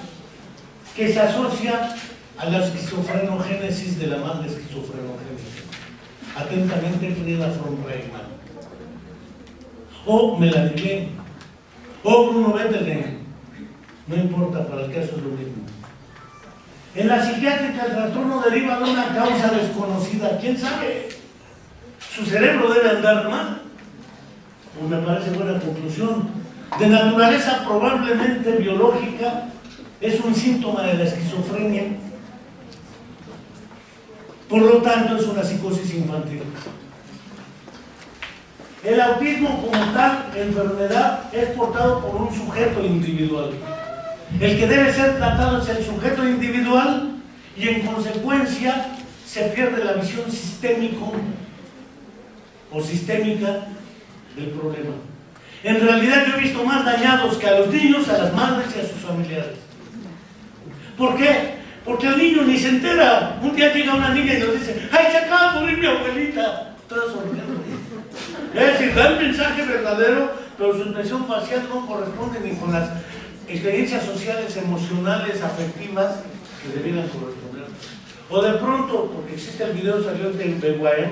que se asocia a la esquizofrenogénesis de la madre esquizofrenogénica. Atentamente, Frida von Reichmann. O Melanie Klein. O Bruno Bettelheim. No importa, para el caso es lo mismo. En la psiquiátrica el trastorno deriva de una causa desconocida. ¿Quién sabe? Su cerebro debe andar mal. Pues me parece buena conclusión. De naturaleza probablemente biológica, es un síntoma de la esquizofrenia. Por lo tanto, es una psicosis infantil. El autismo como tal, enfermedad, es portado por un sujeto individual. El que debe ser tratado es el sujeto individual, y en consecuencia se pierde la visión sistémico o sistémica del problema. En realidad yo he visto más dañados que a los niños, a las madres y a sus familiares. ¿Por qué? Porque el niño ni se entera. Un día llega una niña y nos dice, ¡ay, se acaba de morir mi abuelita! Toda sonriendo. Es decir, da el mensaje verdadero, pero su expresión facial no corresponde ni con las experiencias sociales, emocionales, afectivas que debieran corresponder. O de pronto, porque existe el video, salió de BYM,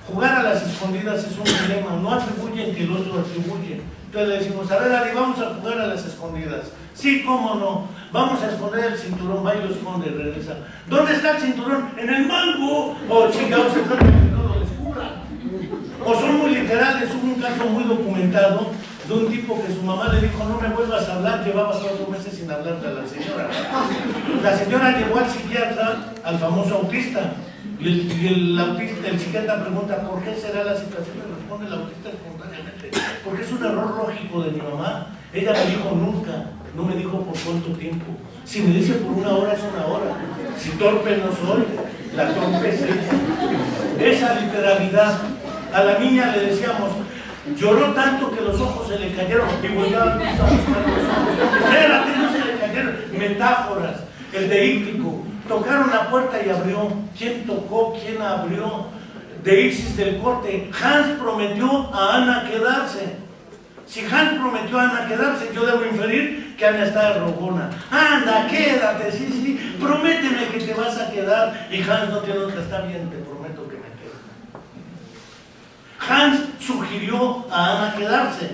jugar a las escondidas es un dilema, no atribuyen que el otro atribuye. Entonces le decimos, a ver, Ari, vamos a jugar a las escondidas. Sí, cómo no, vamos a esconder el cinturón, va y lo esconde y regresa. ¿Dónde está el cinturón? En el mango. O chingados, se trata de que no lo descubran. O son muy literales. Hubo un caso muy documentado de un tipo que su mamá le dijo no me vuelvas a hablar, llevaba 4 meses sin hablarle a la señora. La señora llevó al psiquiatra, al famoso autista, y el psiquiatra pregunta ¿por qué será la situación? Y responde el autista espontáneamente, porque es un error lógico de mi mamá. Ella me dijo nunca, no me dijo por cuánto tiempo. Si me dice por 1 hora es 1 hora. Si torpe no soy, la torpe es ella. Esa literalidad. A la niña le decíamos, lloró tanto que los ojos se le cayeron y volvió a buscar los ojos. Espérate, no se le cayeron. Metáforas. El deíctico. Tocaron la puerta y abrió. ¿Quién tocó? ¿Quién abrió? Deixis del corte. Hans prometió a Ana quedarse. Si Hans prometió a Ana quedarse, yo debo inferir que Ana está de rogona. Anda, quédate, sí, prométeme que te vas a quedar. Y Hans no tiene otra, está bien, te prometo que me quedo. Hans sugirió a Ana quedarse.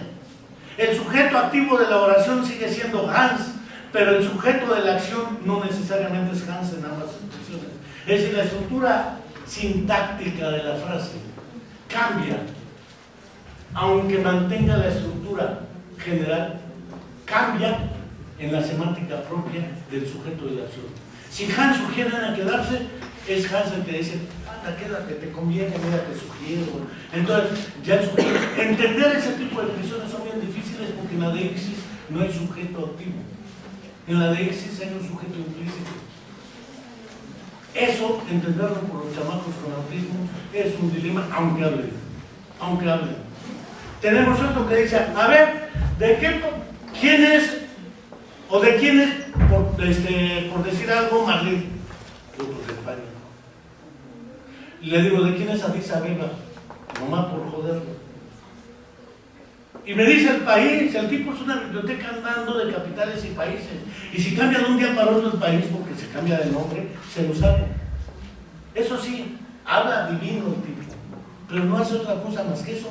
El sujeto activo de la oración sigue siendo Hans, pero el sujeto de la acción no necesariamente es Hans en ambas expresiones. Es decir, la estructura sintáctica de la frase cambia, aunque mantenga la estructura general, cambia en la semántica propia del sujeto de la acción. Si Hans sugiere a quedarse, es Hans el que dice, anda, quédate, te conviene, mira, te sugiero. Entonces, ya el sujeto, entender ese tipo de expresiones son bien difíciles porque en la deixis no hay sujeto activo. En la deixis hay un sujeto implícito. Eso, entenderlo por los chamacos con autismo, es un dilema, aunque hablen. Tenemos otro que dice, a ver, ¿quién es, o de quién es, por decir algo, Madrid? Yo, pues de España. Y le digo, ¿de quién es Addis Abeba? Nomás por joderlo. Y me dice el país, el tipo es una biblioteca andando de capitales y países. Y si cambia de un día para otro el país, porque se cambia de nombre, se lo sabe. Eso sí, habla divino el tipo, pero no hace otra cosa más que eso.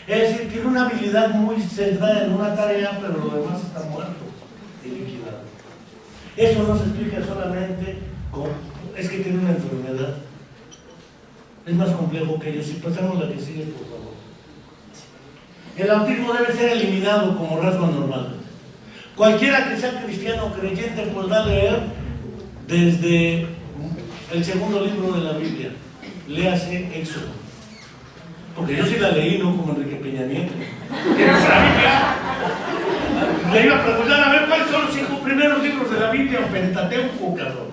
Es decir, tiene una habilidad muy centrada en una tarea, pero lo demás está muerto y liquidado. Eso no se explica solamente con, es que tiene una enfermedad. Es más complejo que ello. Si pasamos la que sigue, por favor. El autismo debe ser eliminado como rasgo anormal. Cualquiera que sea cristiano o creyente podrá leer desde el segundo libro de la Biblia. Léase Éxodo. Porque yo sí la leí, no como Enrique Peña Nieto. Que la Biblia le iba a preguntar a ver cuáles son los 5 primeros libros de la Biblia o Pentateuco, cabrón.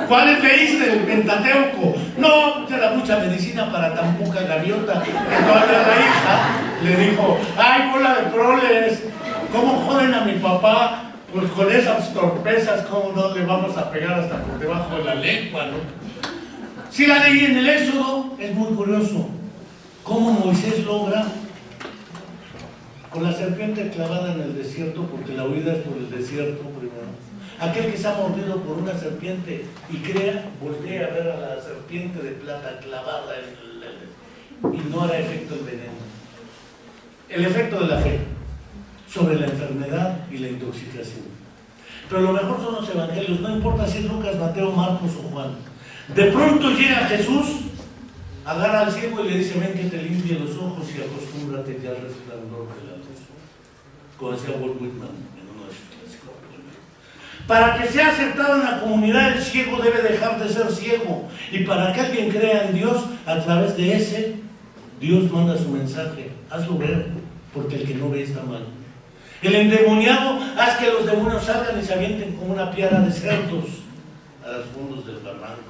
¿Cuáles leíste del Pentateuco? No, era mucha medicina para tan poca gaviota. Que todavía la hija le dijo, ay, bola de proles, ¿cómo joden a mi papá? Pues con esas torpezas, ¿cómo no le vamos a pegar hasta por debajo de la lengua, no? Sí la leí en el Éxodo, es muy curioso. ¿Cómo Moisés logra con la serpiente clavada en el desierto? Porque la huida es por el desierto primero. Aquel que se ha mordido por una serpiente y voltea a ver a la serpiente de plata clavada y no hará efecto el veneno. El efecto de la fe sobre la enfermedad y la intoxicación. Pero lo mejor son los evangelios, no importa si es Lucas, Mateo, Marcos o Juan. De pronto llega Jesús, agarra al ciego y le dice, ven que te limpie los ojos y acostúmbrate ya al resplandor de la luz. Como decía Walt Whitman en uno de sus clásicos. Para que sea aceptado en la comunidad, el ciego debe dejar de ser ciego. Y para que alguien crea en Dios, a través de ese, Dios manda su mensaje. Hazlo ver, porque el que no ve está mal. El endemoniado, haz que los demonios salgan y se avienten como una piara de cerdos a los fondos del barranco.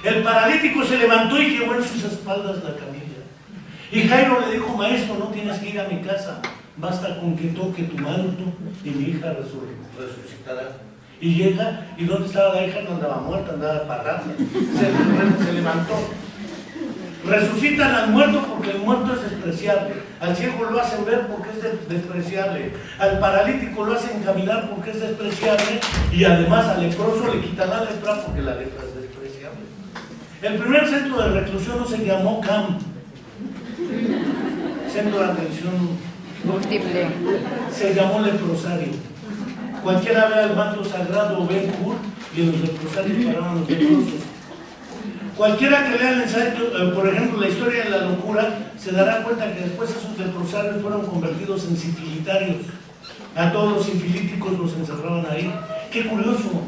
El paralítico se levantó y llevó en sus espaldas la camilla. Y Jairo le dijo, maestro, no tienes que ir a mi casa, basta con que toque tu manto y mi hija resucitará. Y llega, y ¿dónde estaba la hija? No andaba muerta, andaba parranda. Se levantó. Resucitan al muerto porque el muerto es despreciable. Al ciego lo hacen ver porque es despreciable. Al paralítico lo hacen caminar porque es despreciable. Y además al leproso le quitan la lepra porque la lepra es despreciable. El primer centro de reclusión no se llamó CAM, Centro de Atención Múltiple. Se llamó leprosario. Cualquiera ve el manto sagrado o Ben Hur y en los leprosarios paraban los leprosos. Cualquiera que lea el ensayo, por ejemplo, la historia de la locura, se dará cuenta que después esos leprosarios fueron convertidos en sifilitarios. A todos los sifilíticos los encerraban ahí. Qué curioso,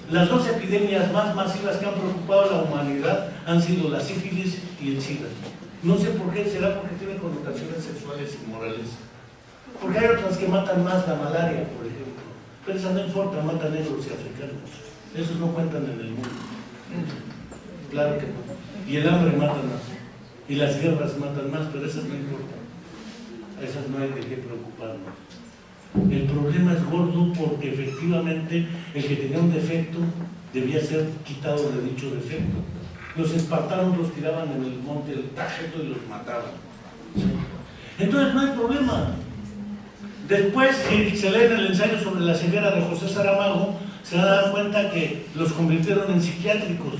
las dos epidemias más masivas que han preocupado a la humanidad han sido la sífilis y el SIDA. No sé por qué, será porque tiene connotaciones sexuales y morales. Porque hay otras que matan más, la malaria, por ejemplo. Pero esa no importa, matan negros y africanos. Esos no cuentan en el mundo. Claro que no. Y el hambre mata más. Y las guerras matan más, pero esas no importan. A esas no hay de qué preocuparnos. El problema es gordo porque efectivamente el que tenía un defecto debía ser quitado de dicho defecto. Los espartanos los tiraban en el monte del Tágeto y los mataban. Entonces no hay problema. Después, si se lee el ensayo sobre la ceguera de José Saramago, se van a dar cuenta que los convirtieron en psiquiátricos.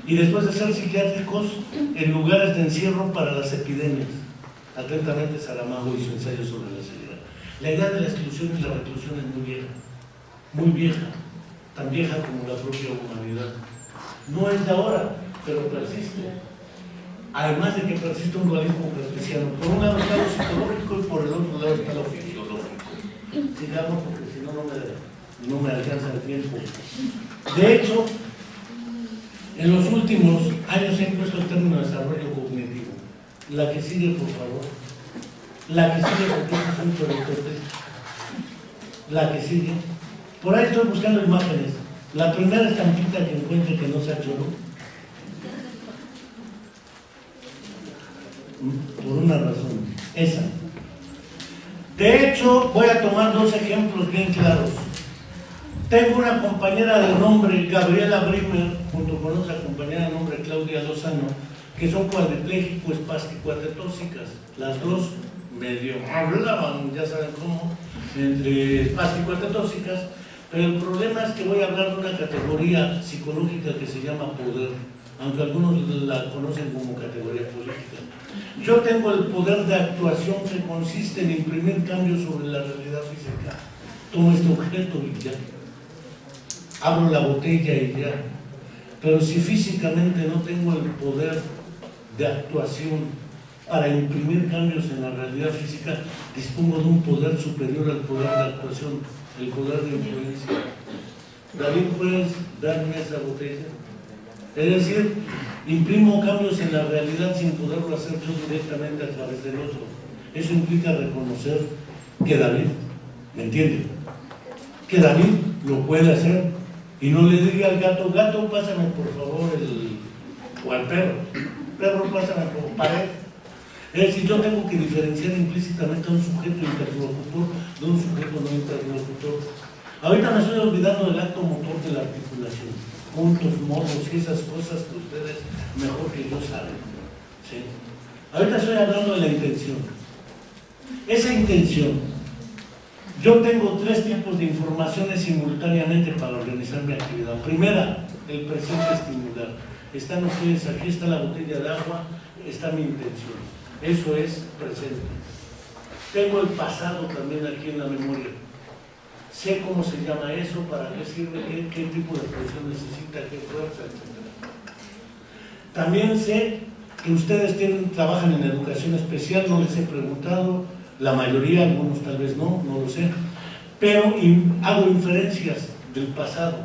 Y después de ser psiquiátricos, en lugares de encierro para las epidemias. Atentamente Saramago y su ensayo sobre la ceguera. La idea de la exclusión y la reclusión es muy vieja, tan vieja como la propia humanidad. No es de ahora, pero persiste. Además de que persiste un dualismo cartesiano. Por un lado está lo psicológico y por el otro lado está lo fisiológico. Sigamos porque si no, no me alcanza el tiempo. De hecho, en los últimos años se ha impuesto el término de desarrollo cognitivo. La que sigue, por favor. La que sigue, porque es un proyecto. La que sigue. Por ahí estoy buscando imágenes. La primera estampita que encuentre que no sea choro. Por una razón. Esa. De hecho, voy a tomar dos ejemplos bien claros. Tengo una compañera de nombre, Gabriela Brimer, junto con otra compañera de nombre, Claudia Lozano, que son cuadripléjico espástico-atetóxicas. Las dos medio hablaban, ya saben cómo, entre espástico-atetóxicas, pero el problema es que voy a hablar de una categoría psicológica que se llama poder, aunque algunos la conocen como categoría política. Yo tengo el poder de actuación que consiste en imprimir cambios sobre la realidad física. Tomo este objeto y ya. Abro la botella y ya. Pero si físicamente no tengo el poder de actuación para imprimir cambios en la realidad física, dispongo de un poder superior al poder de actuación, el poder de influencia. David, ¿puedes darme esa botella? Es decir, imprimo cambios en la realidad sin poderlo hacer yo directamente a través del otro. Eso implica reconocer que David, ¿me entiende? Que David lo puede hacer y no le diga al gato, gato, pásame por favor o al perro, perro, pásame por pared. Es decir, yo tengo que diferenciar implícitamente a un sujeto interlocutor de un sujeto no interlocutor. Ahorita me estoy olvidando del acto motor de la articulación, puntos, modos y esas cosas que ustedes mejor que yo saben. ¿Sí? Ahorita estoy hablando de la intención. Esa intención, yo tengo tres tipos de informaciones simultáneamente para organizar mi actividad. Primera, el presente estimular. Están ustedes, aquí está la botella de agua, está mi intención. Eso es presente. Tengo el pasado también aquí en la memoria. Sé cómo se llama eso, para qué sirve, qué tipo de presión necesita, qué fuerza, etc. También sé que ustedes trabajan en educación especial, no les he preguntado, la mayoría, algunos tal vez no lo sé, pero hago inferencias del pasado.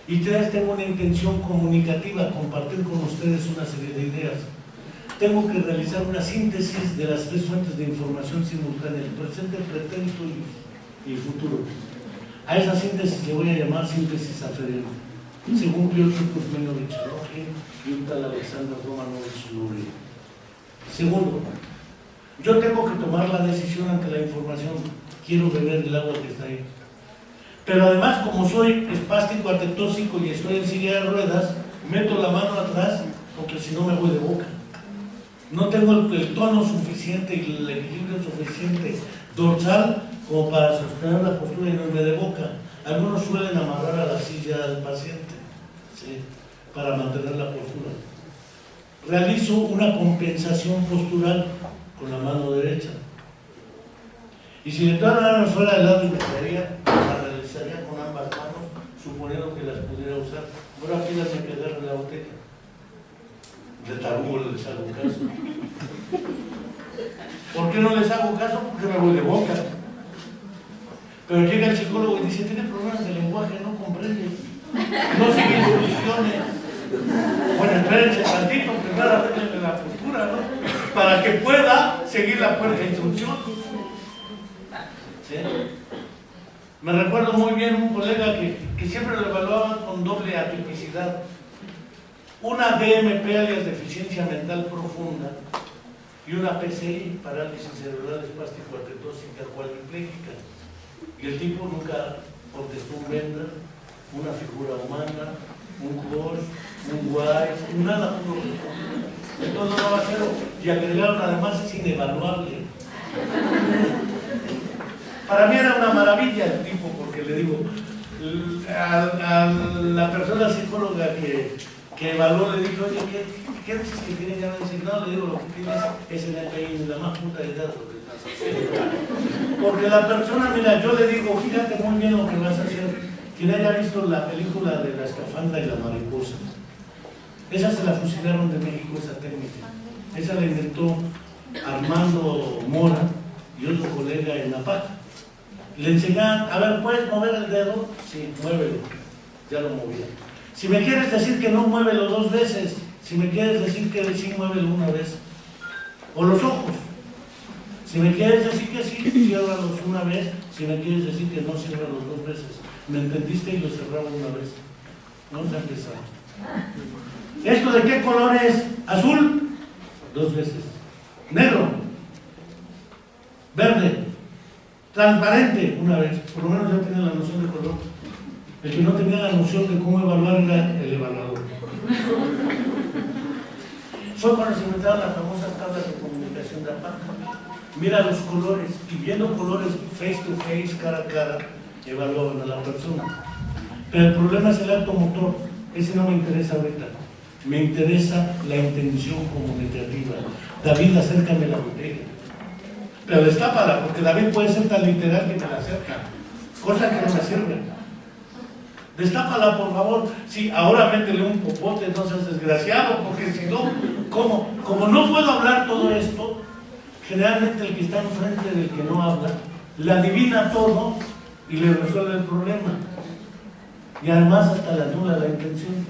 Y tengo una intención comunicativa, compartir con ustedes una serie de ideas. Tengo que realizar una síntesis de las tres fuentes de información simultánea, el presente, el pretérito y el futuro. A esa síntesis le voy a llamar síntesis aferente, según Piotr Kuzminovich Rogin y un tal Alexander Romanovich Luria. Segundo, yo tengo que tomar la decisión ante la información. Quiero beber el agua que está ahí. Pero además, como soy espástico atetóxico y estoy en silla de ruedas, meto la mano atrás porque si no me voy de boca. No tengo el tono suficiente y el equilibrio suficiente dorsal como para sostener la postura y no irme de boca. Algunos suelen amarrar a la silla al paciente, ¿sí?, para mantener la postura. Realizo una compensación postural con la mano derecha. Y si de todas maneras fuera del lado intermedia, la realizaría con ambas manos, suponiendo que las pudiera usar. Ahora pídame que agarre la botella. De tarugo les hago caso. ¿Por qué no les hago caso? Porque me voy de boca. Pero llega el psicólogo y dice, tiene problemas de lenguaje, no comprende, no sigue instrucciones. Bueno, espérense tantito, primero arreglenle la postura, ¿no? Para que pueda seguir la puerta instrucción. ¿Sí? Me recuerdo muy bien un colega que siempre lo evaluaban con doble atipicidad. Una DMP, alias deficiencia mental profunda, y una PCI, parálisis cerebral espástico-artritóxica cuadriplégica. Y el tipo nunca contestó un Bender, una figura humana, un Bosch, un Wise, nada pudo responder. Entonces no va a cero. Y agregaron, además, es inevaluable. Para mí era una maravilla el tipo, porque le digo, a la persona psicóloga que evaluó, le dijo, oye, ¿qué dices que tiene que haber? No, le digo, lo que tienes es el API, la más puta idea de lo que estás haciendo. Porque la persona, mira, yo le digo, fíjate muy bien lo que vas a hacer. Quien haya visto la película de La escafandra y la mariposa, esa se la fusilaron de México, esa técnica. Esa la inventó Armando Mora y otro colega en Napac. Le enseñaban, a ver, ¿puedes mover el dedo? Sí, muévelo. Ya lo movía. Si me quieres decir que no, muévelo 2 veces. Si me quieres decir que sí, muévelo 1 vez. O los ojos. Si me quieres decir que sí, ciérralos 1 vez. Si me quieres decir que no, ciérralos 2 veces. ¿Me entendiste? Y lo cerraba 1 vez. Vamos a empezar. ¿Esto de qué color es? ¿Azul? 2 veces. ¿Negro? ¿Verde? Transparente, 1 vez. Por lo menos ya tiene la noción de color. El que no tenía la noción de cómo evaluar era el evaluador. Fue cuando se inventaron las famosas tablas de comunicación de APAC. Mira los colores, y viendo colores face to face, cara a cara, evaluaban a la persona. Pero el problema es el acto motor. Ese no me interesa ahorita. Me interesa la intención comunicativa. David, acércame la botella. Pero destápala, porque David puede ser tan literal que me la acerca. Cosa que no me sirve. Destápala, por favor. Sí, ahora métele un popote, no seas desgraciado, porque si no, como no puedo hablar todo esto, generalmente el que está enfrente del que no habla, le adivina todo y le resuelve el problema. Y además hasta le anula la intención.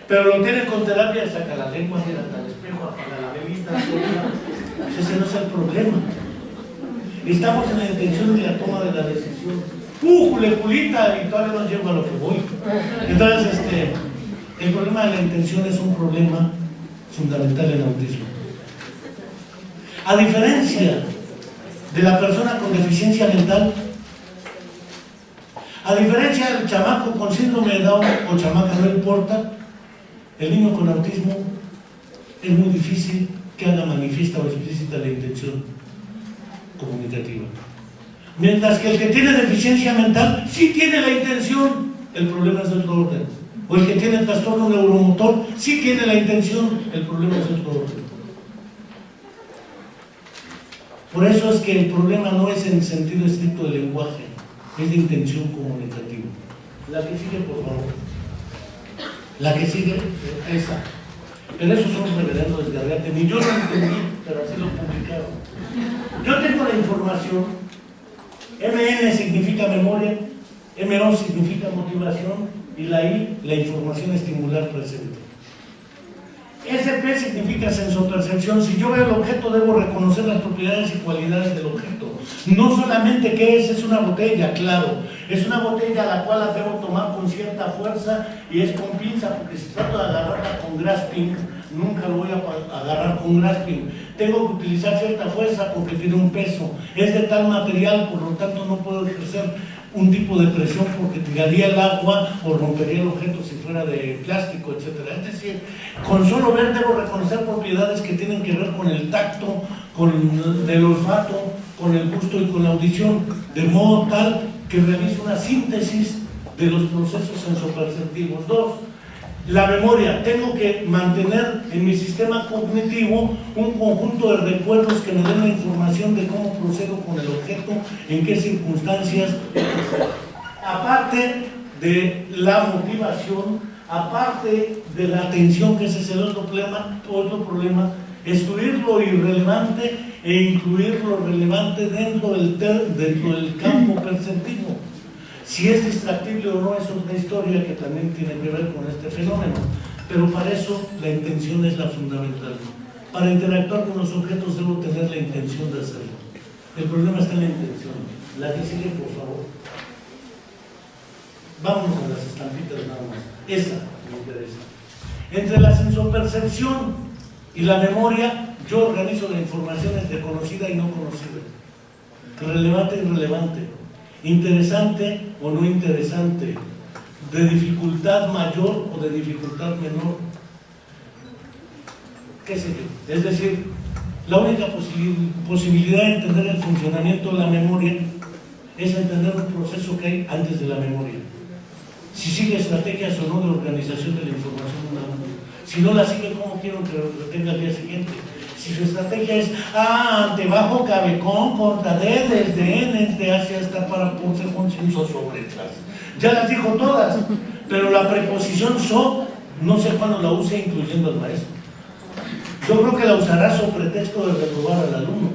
Pero lo tiene con terapia, saca la lengua, mira hasta el espejo, apaga la velita, ese no es el problema. Estamos en la intención de la toma de la decisión. Julita, y todavía no llego a lo que voy. Entonces, el problema de la intención es un problema fundamental en autismo. A diferencia de la persona con deficiencia mental, a diferencia del chamaco con síndrome de Down o chamaca, no importa, el niño con autismo es muy difícil que haga manifiesta o explícita la intención comunicativa. Mientras que el que tiene deficiencia mental sí tiene la intención, el problema es de otro orden. O el que tiene trastorno neuromotor sí tiene la intención, el problema es de otro orden. Por eso es que el problema no es en sentido estricto del lenguaje, es de intención comunicativa. La que sigue, por favor. La que sigue, esa. Pero eso es un reverendo desgarriate. Ni yo lo entendí, pero así lo publicaron. Yo tengo la información. MN significa memoria, MO significa motivación y la I, la información estimular presente. SP significa sensopercepción. Si yo veo el objeto, debo reconocer las propiedades y cualidades del objeto. No solamente qué es una botella, claro. Es una botella a la cual la debo tomar con cierta fuerza y es con pinza, porque si trato de agarrarla con grasping, nunca lo voy a agarrar con grasping. Tengo que utilizar cierta fuerza porque tiene un peso. Es de tal material, por lo tanto no puedo ejercer un tipo de presión porque tiraría el agua o rompería el objeto si fuera de plástico, etc. Es decir, con solo ver debo reconocer propiedades que tienen que ver con el tacto, con el olfato, con el gusto y con la audición, de modo tal que realizo una síntesis de los procesos sensoperceptivos. 2. La memoria. Tengo que mantener en mi sistema cognitivo un conjunto de recuerdos que me den la información de cómo procedo con el objeto, en qué circunstancias. Aparte de la motivación, aparte de la atención, que ese es el otro problema, excluir lo irrelevante e incluir lo relevante dentro del campo perceptivo. Si es distractible o no es otra historia que también tiene que ver con este fenómeno, pero para eso la intención es la fundamental. Para interactuar con los objetos debo tener la intención de hacerlo. El problema está en la intención. La que sigue, por favor. Vámonos a las estampitas nada más. Esa me interesa. Entre la sensopercepción y la memoria, yo organizo la información entre conocida y no conocida, relevante y irrelevante, interesante o no interesante, de dificultad mayor o de dificultad menor, qué sé yo. Es decir, la única posibilidad de entender el funcionamiento de la memoria es entender un proceso que hay antes de la memoria. Si sigue estrategias o no de organización de la información humana. Si no la sigue, ¿cómo quiero que lo tenga al día siguiente? Si su estrategia es ante, bajo, cabe, con, contra, de, desde, en, desde, hacia, hasta, para, por, ser, consenso, sobre, tras. Ya las dijo todas, pero la preposición so, no sé cuándo la use, incluyendo al maestro. Yo creo que la usará sobre pretexto de reprobar al alumno.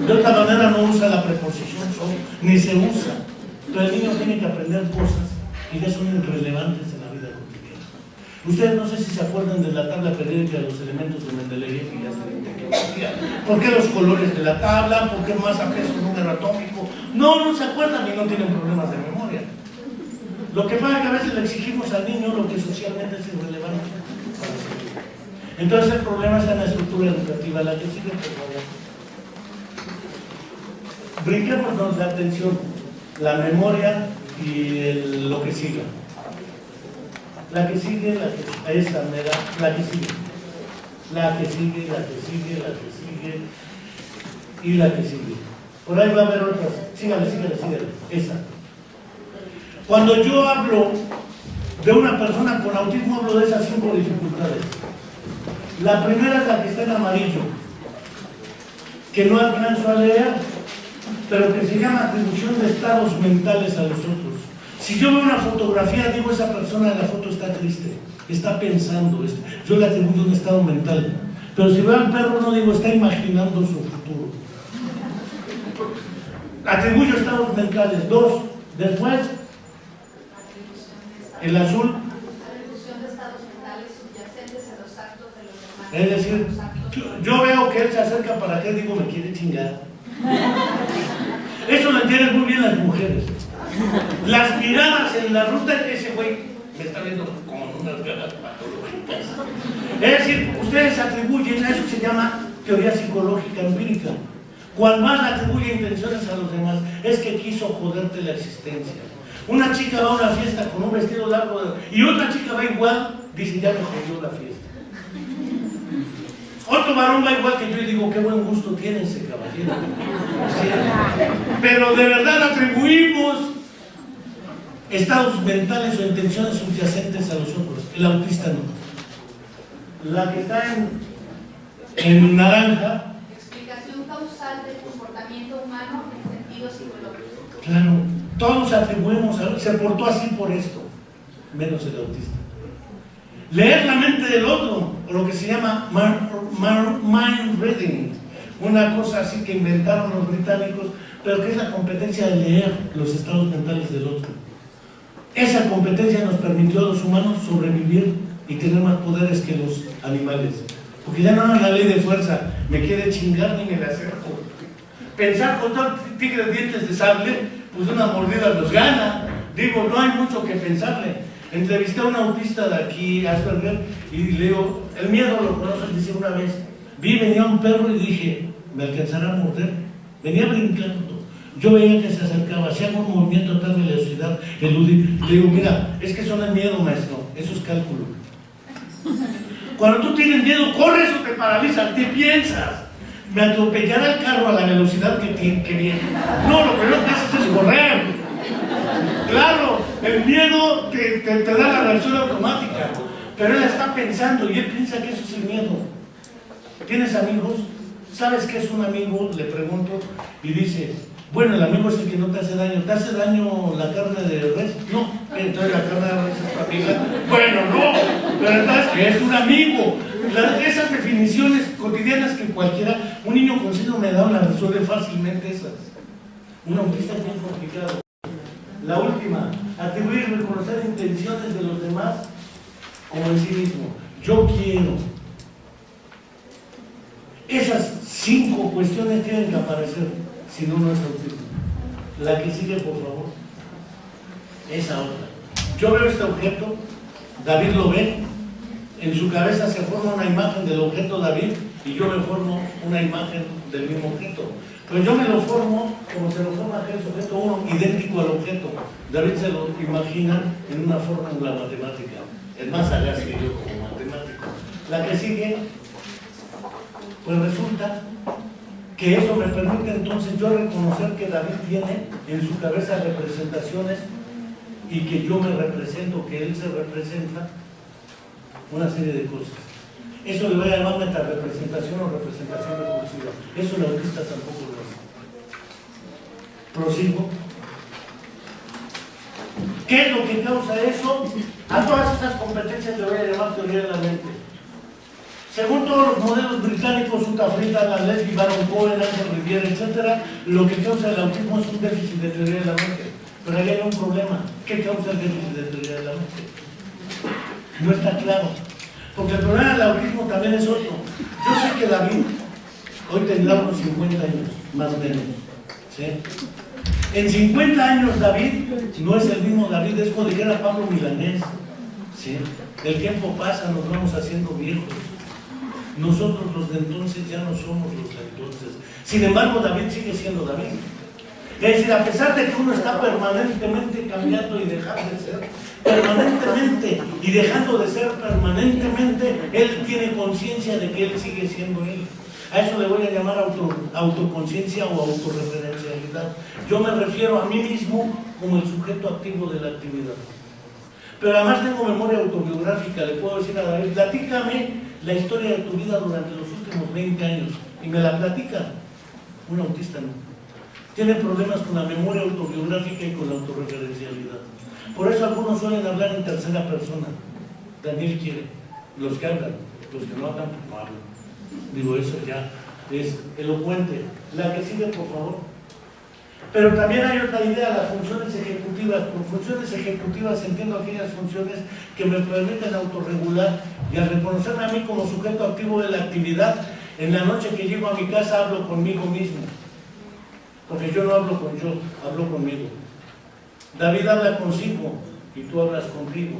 De otra manera no usa la preposición so, ni se usa. Pero el niño tiene que aprender cosas y ya son irrelevantes en la vida cotidiana. Ustedes no sé si se acuerdan de la tabla periódica de los elementos de Mendeleev, que ya está. ¿Por qué los colores de la tabla? ¿Por qué masa, peso, número atómico? No se acuerdan y no tienen problemas de memoria. Lo que pasa es que a veces le exigimos al niño lo que socialmente es irrelevante para seguir. Entonces el problema está en la estructura educativa, la que sigue, por favor. Brinquémonos la atención, la memoria y lo que siga. La que sigue, esa me da, la que sigue. La que sigue, la que sigue, la que sigue y la que sigue. Por ahí va a haber otras. Sígale, esa. Cuando yo hablo de una persona con autismo, hablo de esas 5 dificultades. La primera es la que está en amarillo, que no alcanzo a leer, pero que se llama atribución de estados mentales a los otros. Si yo veo una fotografía, digo, esa persona en la foto está triste, está pensando, yo le atribuyo un estado mental. Pero si veo al perro, no digo, está imaginando su futuro. Atribuyo estados mentales. 2. Después, el azul. Atribución de estados mentales subyacentes a los actos de los demás. Es decir, yo veo que él se acerca para qué, digo, me quiere chingar. Eso lo entienden muy bien las mujeres. Las miradas en la ruta de ese güey me está viendo como unas ganas patológicas. Es decir, ustedes atribuyen, a eso se llama teoría psicológica empírica. Cuando más le atribuye intenciones a los demás, es que quiso joderte la existencia. Una chica va a una fiesta con un vestido largo y otra chica va igual, dice, ya me jodió la fiesta. Otro varón va igual que yo y digo, qué buen gusto tiene ese caballero. ¿Sí? Pero de verdad atribuimos estados mentales o intenciones subyacentes a los otros. El autista no. La que está en naranja. Explicación causal del comportamiento humano en sentido psicológico. Claro, todos atribuimos, se portó así por esto, menos el autista. Leer la mente del otro, o lo que se llama mind reading, una cosa así que inventaron los británicos, pero que es la competencia de leer los estados mentales del otro. Esa competencia nos permitió a los humanos sobrevivir y tener más poderes que los animales. Porque ya no era la ley de fuerza, me quiere chingar ni me la acerco. Pensar con todo tigre de dientes de sable, pues una mordida los gana. Digo, no hay mucho que pensarle. Entrevisté a un autista de aquí, Asperger, y leo, el miedo lo conoces, dice una vez, venía un perro y dije, ¿me alcanzará a morder? Venía brincando. Yo veía que se acercaba, hacía un movimiento a tal velocidad, eludir. Le digo, mira, es que eso no es miedo, maestro, eso es cálculo. Cuando tú tienes miedo, corres o te paralizas, ¿qué piensas? Me atropellará el carro a la velocidad que viene. No, lo primero que haces es correr. Claro, el miedo te da la reacción automática, pero él está pensando y él piensa que eso es el miedo. ¿Tienes amigos? ¿Sabes qué es un amigo? Le pregunto y dice, bueno, el amigo es el que no te hace daño. ¿Te hace daño la carne de res? No, entonces la carne de res es tu amiga. Bueno, no. ¿verdad? Que es un amigo. Esas definiciones cotidianas que cualquiera, un niño con síndrome de Down las resuelve fácilmente esas. Un autista es muy complicado. La última, atribuir y reconocer intenciones de los demás como en sí mismo. Yo quiero. Esas 5 cuestiones tienen que aparecer, si no, no es autismo. La que sigue, por favor. Esa otra. Yo veo este objeto, David lo ve, en su cabeza se forma una imagen del objeto David y yo me formo una imagen del mismo objeto. Pues yo me lo formo como se lo forma aquel sujeto 1, idéntico al objeto. David se lo imagina en una fórmula matemática. Es más sagaz que yo como matemático. La que sigue, pues resulta que eso me permite entonces yo reconocer que David tiene en su cabeza representaciones y que yo me represento, que él se representa, una serie de cosas. Eso le voy a llamar metarepresentación o representación recursiva. Eso el autista tampoco lo hace. Prosigo. ¿Qué es lo que causa eso? A todas esas competencias le voy a llamar teoría de la mente. Según todos los modelos británicos, Uta Friedman, Lalevsky, Baron Cohen, Ángel Rivière, etc., lo que causa el autismo es un déficit de teoría de la mente. Pero ahí hay un problema. ¿Qué causa el déficit de teoría de la mente? No está claro. Porque el problema del autismo también es otro. Yo sé que David hoy tendrá unos 50 años, más o menos. ¿Sí? En 50 años David no es el mismo David, es como dijera Pablo Milanés. ¿Sí? El tiempo pasa, nos vamos haciendo viejos. Nosotros los de entonces ya no somos los de entonces. Sin embargo, David sigue siendo David. Es decir, a pesar de que uno está permanentemente cambiando y dejando de ser, permanentemente y dejando de ser permanentemente, él tiene conciencia de que él sigue siendo él. A eso le voy a llamar autoconciencia o autorreferencialidad. Yo me refiero a mí mismo como el sujeto activo de la actividad. Pero además tengo memoria autobiográfica, le puedo decir a David, platícame la historia de tu vida durante los últimos 20 años. Y me la platica. Un autista no. Tiene problemas con la memoria autobiográfica y con la autorreferencialidad. Por eso algunos suelen hablar en tercera persona. Daniel quiere. Los que hablan, los que no hablan, no hablan. Digo, eso ya es elocuente. La que sigue, por favor. Pero también hay otra idea, las funciones ejecutivas. Por funciones ejecutivas entiendo aquellas funciones que me permiten autorregular y al reconocerme a mí como sujeto activo de la actividad, en la noche que llego a mi casa hablo conmigo mismo. Porque yo no hablo con yo, hablo conmigo. David habla consigo y tú hablas contigo.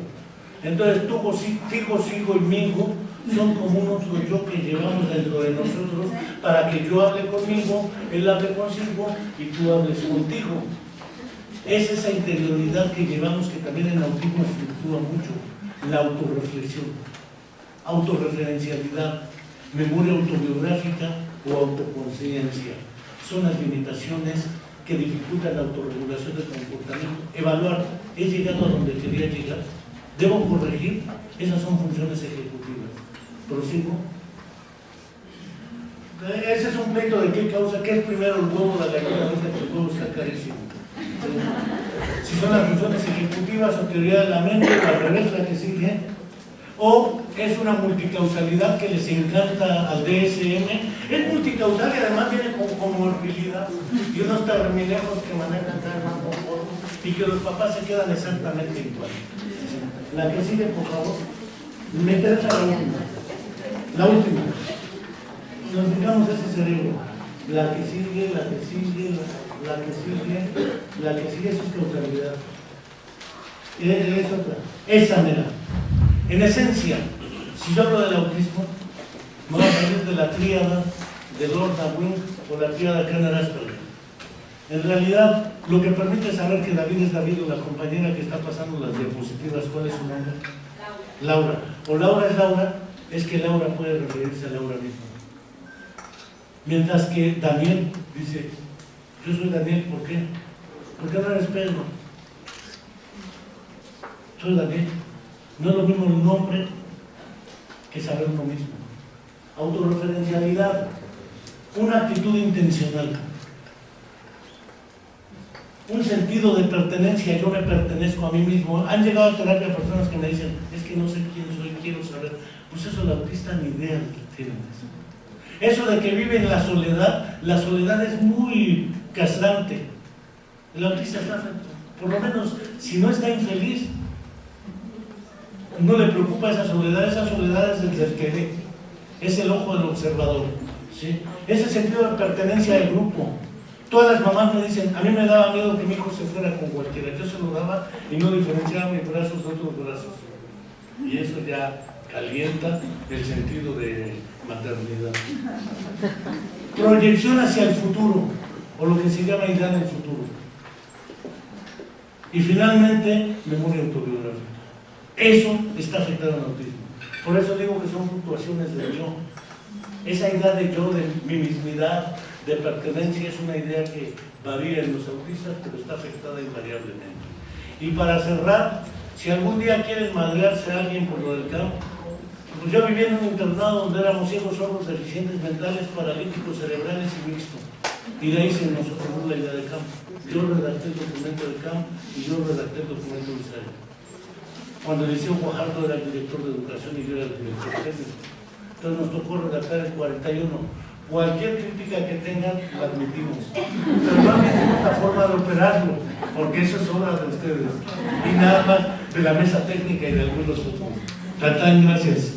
Entonces tú, contigo, sigo y migo son como un otro yo que llevamos dentro de nosotros para que yo hable conmigo, él hable consigo y tú hables contigo. Es esa interioridad que llevamos que también en autismo fluctúa mucho. La autorreflexión, autorreferencialidad, memoria autobiográfica o autoconciencia. Son las limitaciones que dificultan la autorregulación del comportamiento. Evaluar, ¿he llegado a donde quería llegar? ¿Debo corregir? Esas son funciones ejecutivas. ¿Prosigo? Ese es un pleito de qué causa, qué es primero el huevo o la gallina, que el huevo está carísimo. Si son las funciones ejecutivas o teoría de la mente, o al revés, la que sigue, o es una multicausalidad que les encanta al DSM. Es multicausal y además viene con comorbilidad y unos terminejos que manejan cada más conforme y que los papás se quedan exactamente igual. La que sigue, por favor. Me interesa la última. La última. Nos dedicamos a ese cerebro. La que sigue, la que sigue, la que sigue, la que sigue es su causalidad. Es otra. Esa mera. En esencia, si yo hablo del autismo, me voy a salir de la tríada de Lord-Wing o la tríada Kenner-Asperger. En realidad, lo que permite saber que David es David o la compañera que está pasando las diapositivas, ¿cuál es su nombre? Laura. O Laura es Laura, es que Laura puede referirse a Laura misma. Mientras que Daniel dice, yo soy Daniel, ¿por qué? Porque no eres Pedro. Soy Daniel. No es lo mismo el nombre que saber uno mismo. Autorreferencialidad, una actitud intencional, un sentido de pertenencia, yo me pertenezco a mí mismo. Han llegado a terapia personas que me dicen, es que no sé quién soy, quiero saber. Pues eso el autista ni idea tiene de eso. Eso de que vive en la soledad es muy castrante. El autista está, por lo menos, si no está infeliz, no le preocupa esa soledad es el que ve, es el ojo del observador, ¿sí? Es el sentido de pertenencia al grupo. Todas las mamás me dicen, a mí me daba miedo que mi hijo se fuera con cualquiera, yo se lo daba y no diferenciaba mis brazos de otros brazos. Y eso ya calienta el sentido de maternidad. Proyección hacia el futuro, o lo que se llama idea del futuro. Y finalmente, memoria autobiográfica. Eso está afectado al autismo. Por eso digo que son fluctuaciones del yo. Esa idea de yo, de mi mismidad, de pertenencia, es una idea que varía en los autistas, pero está afectada invariablemente. Y para cerrar, si algún día quieren madrearse a alguien por lo del campo, pues yo vivía en un internado donde éramos ciegos, sordos, deficientes mentales, paralíticos, cerebrales y mixtos. Y de ahí se nos ocurrió la idea de campo. Yo redacté el documento de campo y yo redacté el documento de ensayo. Cuando el Liceo Guajardo era el director de educación y yo era el director técnico. Entonces nos tocó redactar el 41. Cualquier crítica que tengan, la admitimos. Pero no admitimos la forma de operarlo, porque eso es obra de ustedes. Y nada más de la mesa técnica y de algunos otros. Tatán, gracias.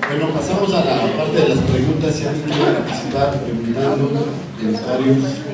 Bueno, pasamos a la parte de las preguntas. Si alguien quiere participar preguntando, comentarios.